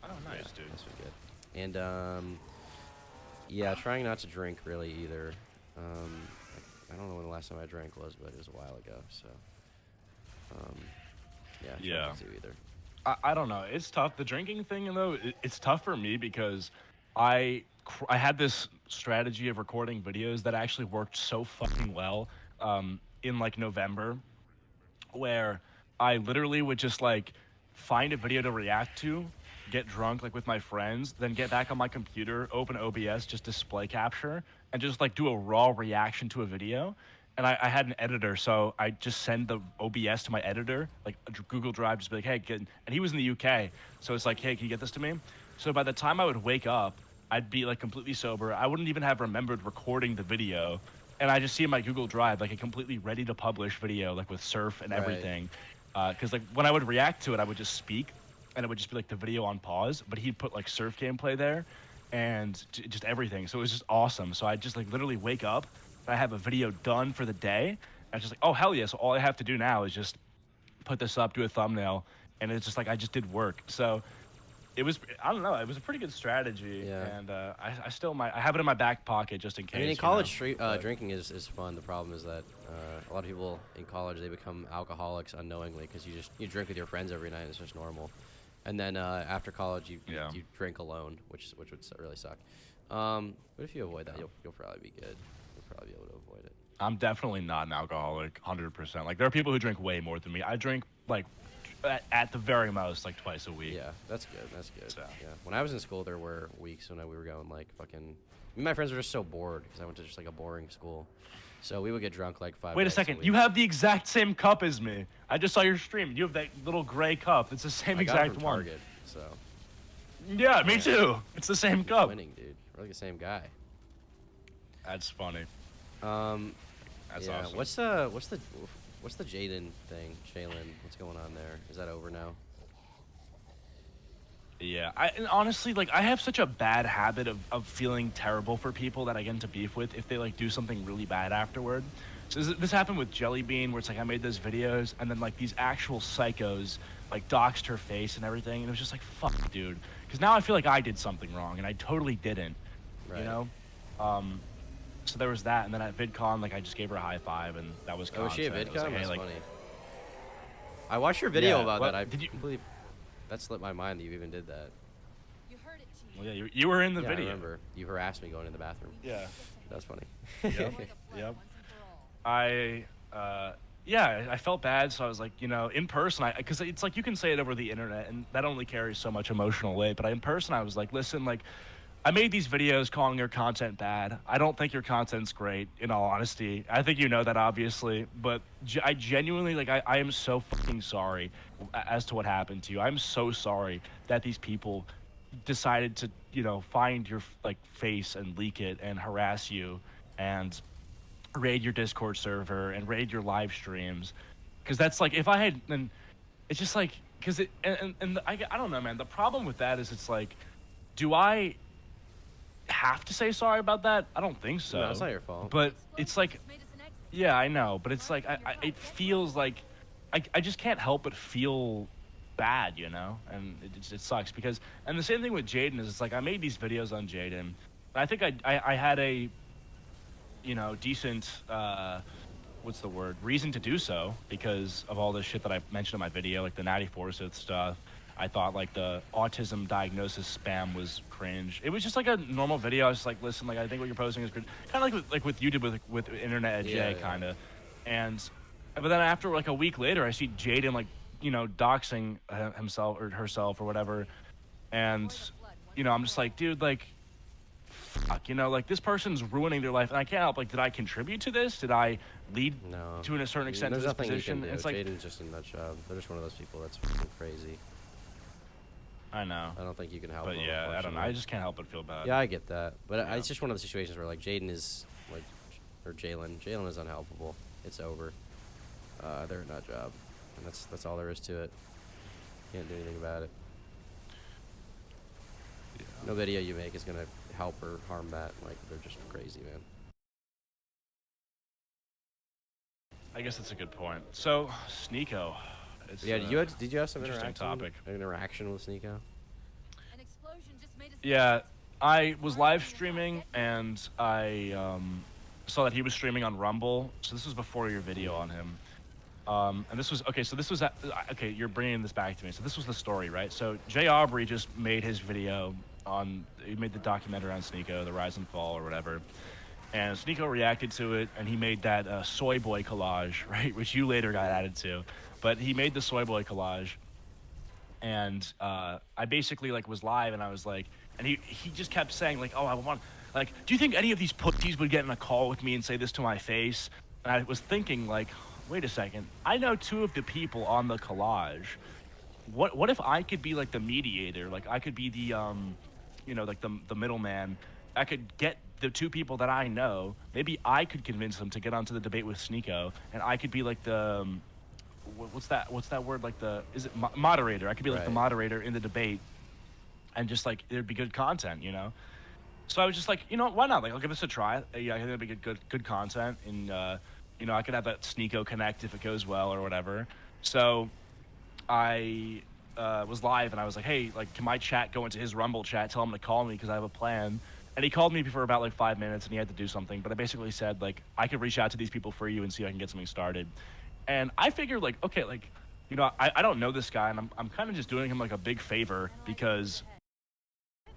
Oh, nice, Yeah, dude. That's good. And yeah, trying not to drink really either. I don't know when the last time I drank was, but it was a while ago. So yeah, trying Yeah. not to either. I don't know. It's tough. The drinking thing, though, it's tough for me because I had this strategy of recording videos that actually worked so fucking well in like November, where I literally would just like find a video to react to, get drunk like with my friends, then get back on my computer, open OBS, just display capture, and just like do a raw reaction to a video. and I had an editor, so I just send the OBS to my editor, like a Google Drive, just be like, hey, and he was in the UK, so it's like, hey, can you get this to me? So by the time I would wake up, I'd be like completely sober. I wouldn't even have remembered recording the video, and I just see in my Google Drive like a completely ready to publish video, like with surf and Right. everything. Because like when I would react to it, I would just speak, and it would just be like the video on pause, but he'd put like surf gameplay there, and just everything. So it was just awesome. So I just like literally wake up, I have a video done for the day. And I was just like, oh hell yeah! So all I have to do now is just put this up, do a thumbnail, and it's just like I just did work. So it was, I don't know, it was a pretty good strategy. Yeah. And I still might, I have it in my back pocket just in case. I mean, in you college, know, but- drinking is fun. The problem is that a lot of people in college, they become alcoholics unknowingly because you drink with your friends every night. It's just normal. And then after college, you drink alone, which would really suck. But if you avoid that, you'll probably be good. You'll probably be able to avoid it. I'm definitely not an alcoholic, 100%. Like there are people who drink way more than me. I drink like at the very most like twice a week. Yeah, that's good. That's good. So. Yeah. When I was in school, there were weeks when we were going like fucking. Me and my friends were just so bored because I went to just like a boring school, so we would get drunk like 5. Wait a nights second, week. you have the exact same cup as me. I just saw your stream. You have that little gray cup. It's the same I got it exact from one. Target, so. Yeah, me too. It's the same cup. Winning, dude. We're like the same guy. That's funny. That's yeah. awesome. What's the Jaden thing? Jalen, what's going on there? Is that over now? Yeah, and honestly, like, I have such a bad habit of feeling terrible for people that I get into beef with if they, like, do something really bad afterward. So this happened with Jelly Bean, where it's like I made those videos, and then, like, these actual psychos, like, doxed her face and everything, and it was just like, fuck, dude. Because now I feel like I did something wrong, and I totally didn't, Right. you know? So there was that, and then at VidCon, like, I just gave her a high five, and that was Oh, was she at content. It was VidCon? like, hey, That's like, funny. I watched your video Yeah, about what- that. did you- completely. That slipped my mind that you even did that. You heard it, Chief. well, yeah, you were in the Yeah, video. I remember. You harassed me going to the bathroom. Yeah. That's funny. Yep. Avoid the flood Yep. once and for all. I felt bad, so I was like, you know, in person, because it's like you can say it over the internet, and that only carries so much emotional weight. But in person, I was like, listen, like, I made these videos calling your content bad. I don't think your content's great, in all honesty. I think you know that, obviously. But I genuinely, like, I am so fucking sorry as to what happened to you. I'm so sorry that these people decided to, you know, find your, like, face and leak it and harass you and raid your Discord server and raid your live streams. Because that's, like, if I had... And it's just, like... Because it... And I don't know, man. The problem with that is it's, like... Do I have to say sorry about that? I don't think so. No, it's not your fault. But it's like, Just made us an exit. yeah, I know, but it's like it feels like I just can't help but feel bad, you know, and it sucks because, and the same thing with Jaden is it's like I made these videos on Jaden. I think I had a, you know, decent what's the word, reason to do so because of all this shit that I mentioned in my video, like the Natty Forsyth stuff. I thought like the autism diagnosis spam was cringe. It was just like a normal video. I was just like, listen, like I think what you're posting is good. Kind of like what you did with Internet at Jay, Yeah. kind of. But then after like a week later, I see Jaden like, you know, doxing himself or herself or whatever, and you know, I'm just like, dude, like, fuck, you know, like this person's ruining their life, and I can't help. Like, did I contribute to this? Did I lead No. to a certain extent to There's this nothing position? you can do. It's like, Jaden's just in that job. They're just one of those people that's fucking crazy. I know. I don't think you can help But them, yeah, I don't know. I unfortunately. just can't help but feel bad. Yeah, I get that, but Yeah. it's just one of those situations where like Jaden is like, or Jalen is unhelpable. It's over. They're in that job, and that's all there is to it. Can't do anything about it. Yeah. No video you make is gonna help or harm that. Like they're just crazy, man. I guess that's a good point. So, Sneeko. It's, Yeah, did you have some interesting interaction? topic. An interaction with Sneeko? An explosion just made us Yeah, I was live streaming and I saw that he was streaming on Rumble. So this was before your video on him. And this was okay. So this was okay. You're bringing this back to me. So this was the story, right? So Jay Aubrey just made his video on. He made the documentary on Sneeko, the rise and fall, or whatever. And Sneeko reacted to it, and he made that soy boy collage, right, which you later got added to. But he made the soy boy collage, and I basically like was live, and I was like, and he just kept saying like, oh, I want, like, do you think any of these pussies would get in a call with me and say this to my face? And I was thinking, like, wait a second. I know two of the people on the collage. What if I could be like the mediator? Like I could be the you know, like the middleman. I could get the two people that I know. Maybe I could convince them to get onto the debate with Sneeko, and I could be like the what's that word? Like the is it moderator? I could be like the Right. moderator in the debate, and just like there'd be good content, you know. So I was just like, you know, why not? Like I'll give this a try. Yeah, I think it'd be good content, and you know, I could have that Sneeko connect if it goes well or whatever. So I was live and I was like, hey, like, can my chat go into his Rumble chat? Tell him to call me because I have a plan. And he called me for about like 5 minutes and he had to do something. But I basically said like, I could reach out to these people for you and see if I can get something started. And I figured like, okay, like, you know, I don't know this guy and I'm kind of just doing him like a big favor because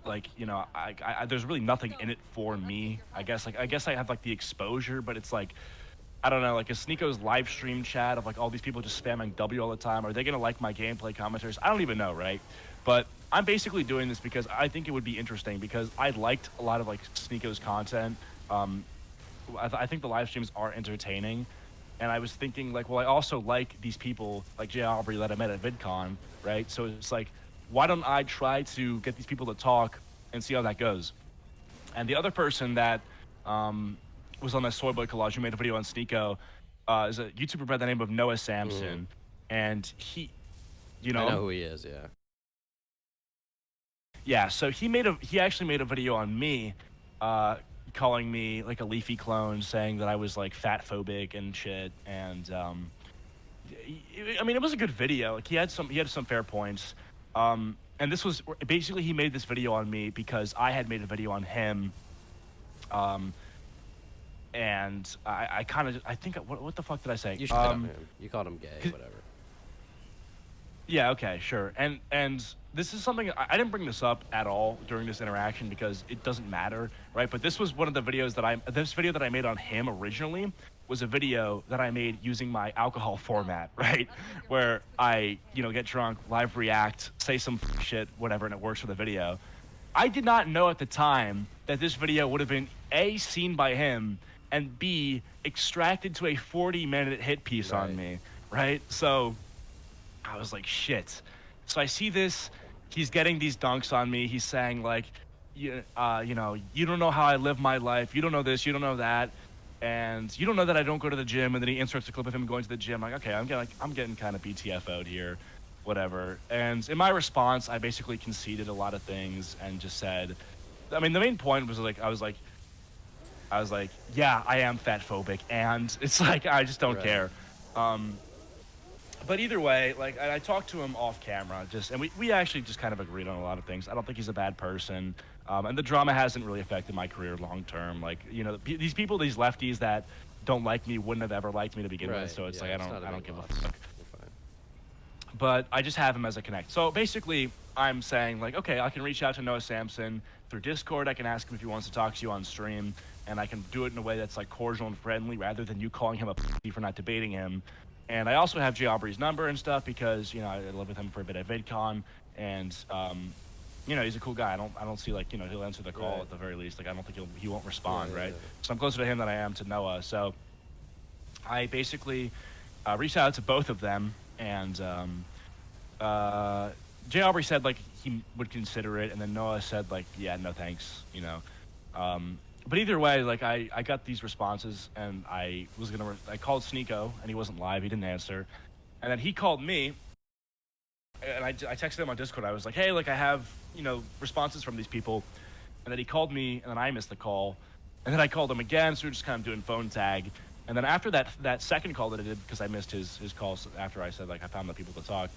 like, you know, I there's really nothing in it for me. I guess I have like the exposure, but it's like, I don't know, like is Sneeko's live stream chat of like all these people just spamming W all the time, are they gonna like my gameplay commentaries? I don't even know, right? But I'm basically doing this because I think it would be interesting because I liked a lot of like Sneeko's content. I think the live streams are entertaining, and I was thinking like, well, I also like these people like Jay Aubrey that I met at VidCon, right? So it's like, why don't I try to get these people to talk and see how that goes? And the other person that was on that Soy Boy collage who made a video on Sneeko is a YouTuber by the name of Noah Samson. And he, you know, I know who he is, yeah. Yeah, so he actually made a video on me, calling me like a leafy clone, saying that I was like fat phobic and shit. And I mean, it was a good video. Like he had some fair points. And this was basically he made this video on me because I had made a video on him. And I kind of I think what the fuck did I say? You shit on him. You called him gay, whatever. Yeah, okay, sure. And this is something I didn't bring this up at all during this interaction because it doesn't matter, right? But this was one of the videos that this video that I made on him originally was a video that I made using my alcohol format, right? Where I, you know, get drunk, live react, say some shit, whatever, and it works for the video. I did not know at the time that this video would have been A, seen by him, and B, extracted to a 40-minute hit piece on me, right? So I was like, shit. So I see this, he's getting these dunks on me. He's saying like, you know, you don't know how I live my life. You don't know this, you don't know that. And you don't know that I don't go to the gym. And then he inserts a clip of him going to the gym. Like, okay, I'm getting kind of BTFO'd here, whatever. And in my response, I basically conceded a lot of things and just said, I mean, the main point was like, I was like, yeah, I am fat phobic. And it's like, I just don't care. But either way, like I talked to him off camera, and we actually just kind of agreed on a lot of things. I don't think he's a bad person, and the drama hasn't really affected my career long term. Like, you know, these people, these lefties that don't like me wouldn't have ever liked me to begin with. So it's like I don't give a fuck. But I just have him as a connect. So basically, I'm saying like, okay, I can reach out to Noah Samson through Discord. I can ask him if he wants to talk to you on stream, and I can do it in a way that's like cordial and friendly, rather than you calling him a pussy for not debating him. And I also have Jay Aubrey's number and stuff because, you know, I lived with him for a bit at VidCon, and you know, he's a cool guy. I don't see like, you know, he'll answer the call at the very least. Like I don't think he won't respond, right? So I'm closer to him than I am to Noah. So I basically reached out to both of them, and Jay Aubrey said like he would consider it, and then Noah said like, yeah, no thanks, you know. But either way, like I got these responses, and I called Sneeko, and he wasn't live, he didn't answer, and then he called me, and I texted him on Discord. I was like, hey, like I have, you know, responses from these people, and then he called me, and then I missed the call, and then I called him again, so we were just kind of doing phone tag, and then after that second call that I did, because I missed his calls after I said like I found the people to talk,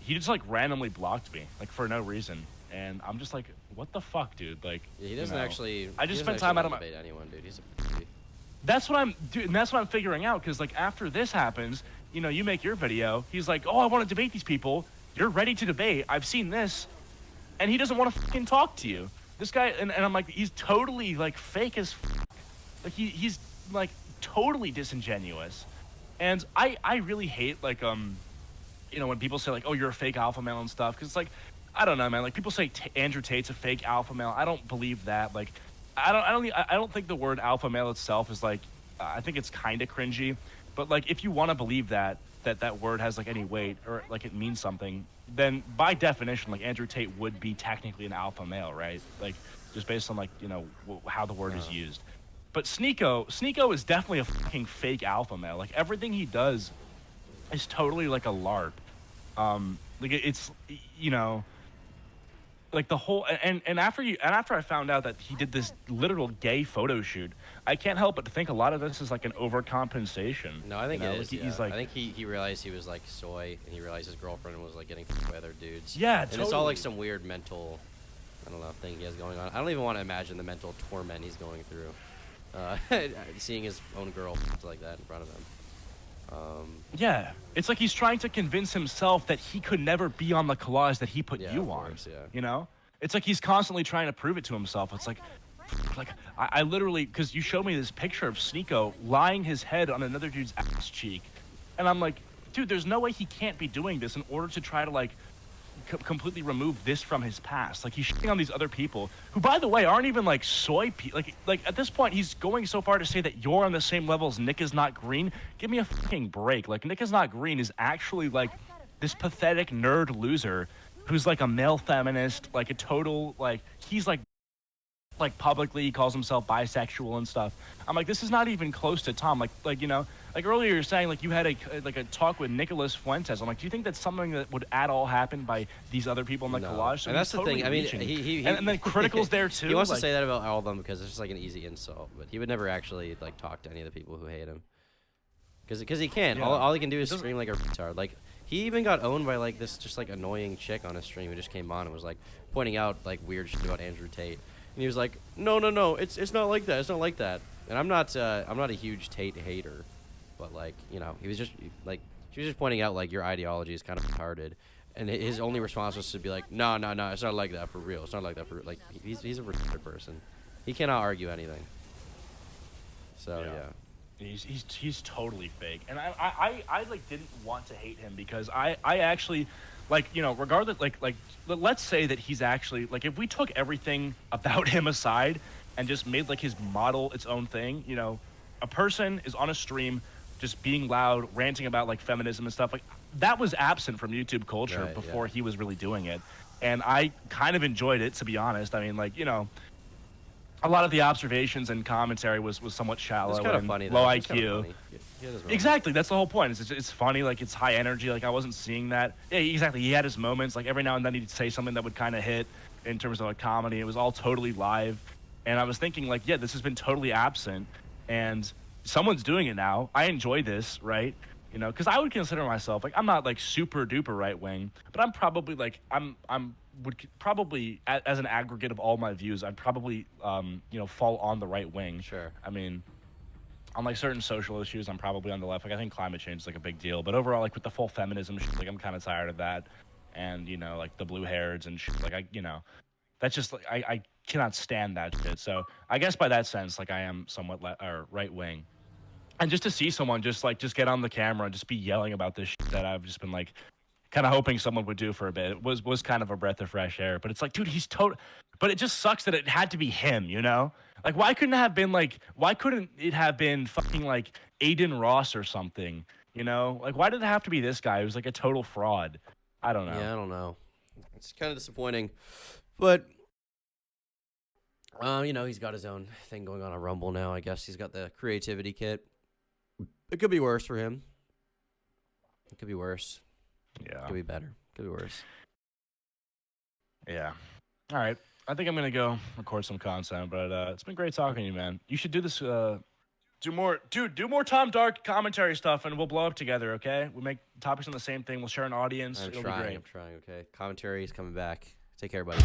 he just like randomly blocked me like for no reason. And I'm just like, what the fuck, dude? Like, yeah, he doesn't actually. I just spent time out of my. Debate anyone, dude. He's a pussy. That's what I'm figuring out. Because like after this happens, you know, you make your video. He's like, oh, I want to debate these people. You're ready to debate. I've seen this, and he doesn't want to fucking talk to you. This guy, and I'm like, he's totally like fake as. Like he's like totally disingenuous, and I really hate like you know, when people say like, oh, you're a fake alpha male and stuff, because it's like. I don't know, man. Like people say Andrew Tate's a fake alpha male. I don't believe that. Like, I don't think the word alpha male itself is like I think it's kind of cringy. But like, if you want to believe that word has like any weight or like it means something, then by definition, like Andrew Tate would be technically an alpha male, right? Like, just based on like how the word is used. But Sneeko is definitely a fucking fake alpha male. Like everything he does is totally like a LARP. Like it's like the whole and after I found out that he did this literal gay photo shoot, I can't help but to think a lot of this is like an overcompensation. No, I think it is. Like, Yeah. he's like, I think he realized he was like soy, and he realized his girlfriend was like getting by other dudes. Yeah, and totally. it's all like some weird mental, I don't know, thing he has going on. I don't even want to imagine the mental torment he's going through, seeing his own girl like that in front of him. Yeah, it's like he's trying to convince himself that he could never be on the collage that he put Yeah, you of on. course, yeah. You know, it's like he's constantly trying to prove it to himself. It's like I literally, because you showed me this picture of Sneeko lying his head on another dude's ass cheek, and I'm like, dude, there's no way he can't be doing this in order to try to like completely remove this from his past. Like he's shitting on these other people who, by the way, aren't even like soy like at this point he's going so far to say that you're on the same level as Nick is not green. Give me a fucking break. Like Nick is not green is actually like this pathetic nerd loser who's like a male feminist, like a total like he's like publicly he calls himself bisexual and stuff. I'm like, this is not even close to Tom. Like like earlier you're saying like you had a talk with Nicholas Fuentes. I'm like, do you think that's something that would at all happen by these other people in the collage? So and that's the totally thing. I mean, reaching. he and then Critical's there too. He wants like, to say that about all of them because it's just like an easy insult, but he would never actually like talk to any of the people who hate him. Because he can't. Yeah. All he can do is scream like a retard. Like he even got owned by like this just like annoying chick on his stream who just came on and was like pointing out like weird shit about Andrew Tate. And he was like, no, it's not like that. It's not like that. And I'm not a huge Tate hater, but like he was just like she was just pointing out like your ideology is kind of retarded, and his only response was to be like, no, it's not like that for real. It's not like that for like he's a retarded person. He cannot argue anything. So yeah. He's totally fake, and I like didn't want to hate him because I actually like regardless like let's say that he's actually like if we took everything about him aside and just made like his model its own thing, a person is on a stream just being loud, ranting about like feminism and stuff like that was absent from YouTube culture before he was really doing it, and I kind of enjoyed it, to be honest. I mean, like a lot of the observations and commentary was somewhat shallow It's kind of and funny, low though. IQ. Exactly, that's the whole point. It's funny, like it's high energy. Like I wasn't seeing that. Yeah, exactly. He had his moments. Like every now and then he'd say something that would kind of hit in terms of a comedy. It was all totally live, and I was thinking like, yeah, this has been totally absent, and someone's doing it now. I enjoy this, right? Because I would consider myself like I'm not like super duper right wing, but I'm probably like would probably as an aggregate of all my views, I'd probably fall on the right wing. Sure. I mean, on like certain social issues, I'm probably on the left. Like I think climate change is like a big deal, but overall, like with the full feminism shit, like I'm kind of tired of that, and like the blue hairs and shit, like that's just like I cannot stand that shit. So I guess by that sense, like I am somewhat right wing, and just to see someone just get on the camera and just be yelling about this shit that I've just been like kind of hoping someone would do for a bit was kind of a breath of fresh air. But it's like, dude, he's but it just sucks that it had to be him, Like why couldn't it have been fucking like Aiden Ross or something, Like why did it have to be this guy who's like a total fraud? I don't know. Yeah, I don't know. It's kind of disappointing, but he's got his own thing going on Rumble now. I guess he's got the creativity kit. It could be worse for him. It could be worse. Yeah. Could be better. Could be worse. Yeah. All right. I think I'm going to go record some content, but it's been great talking to you, man. You should do this. Do more Tom Dark commentary stuff, and we'll blow up together, okay? We'll make topics on the same thing. We'll share an audience. It'll be great. I'm trying, okay? Commentary is coming back. Take care, buddy.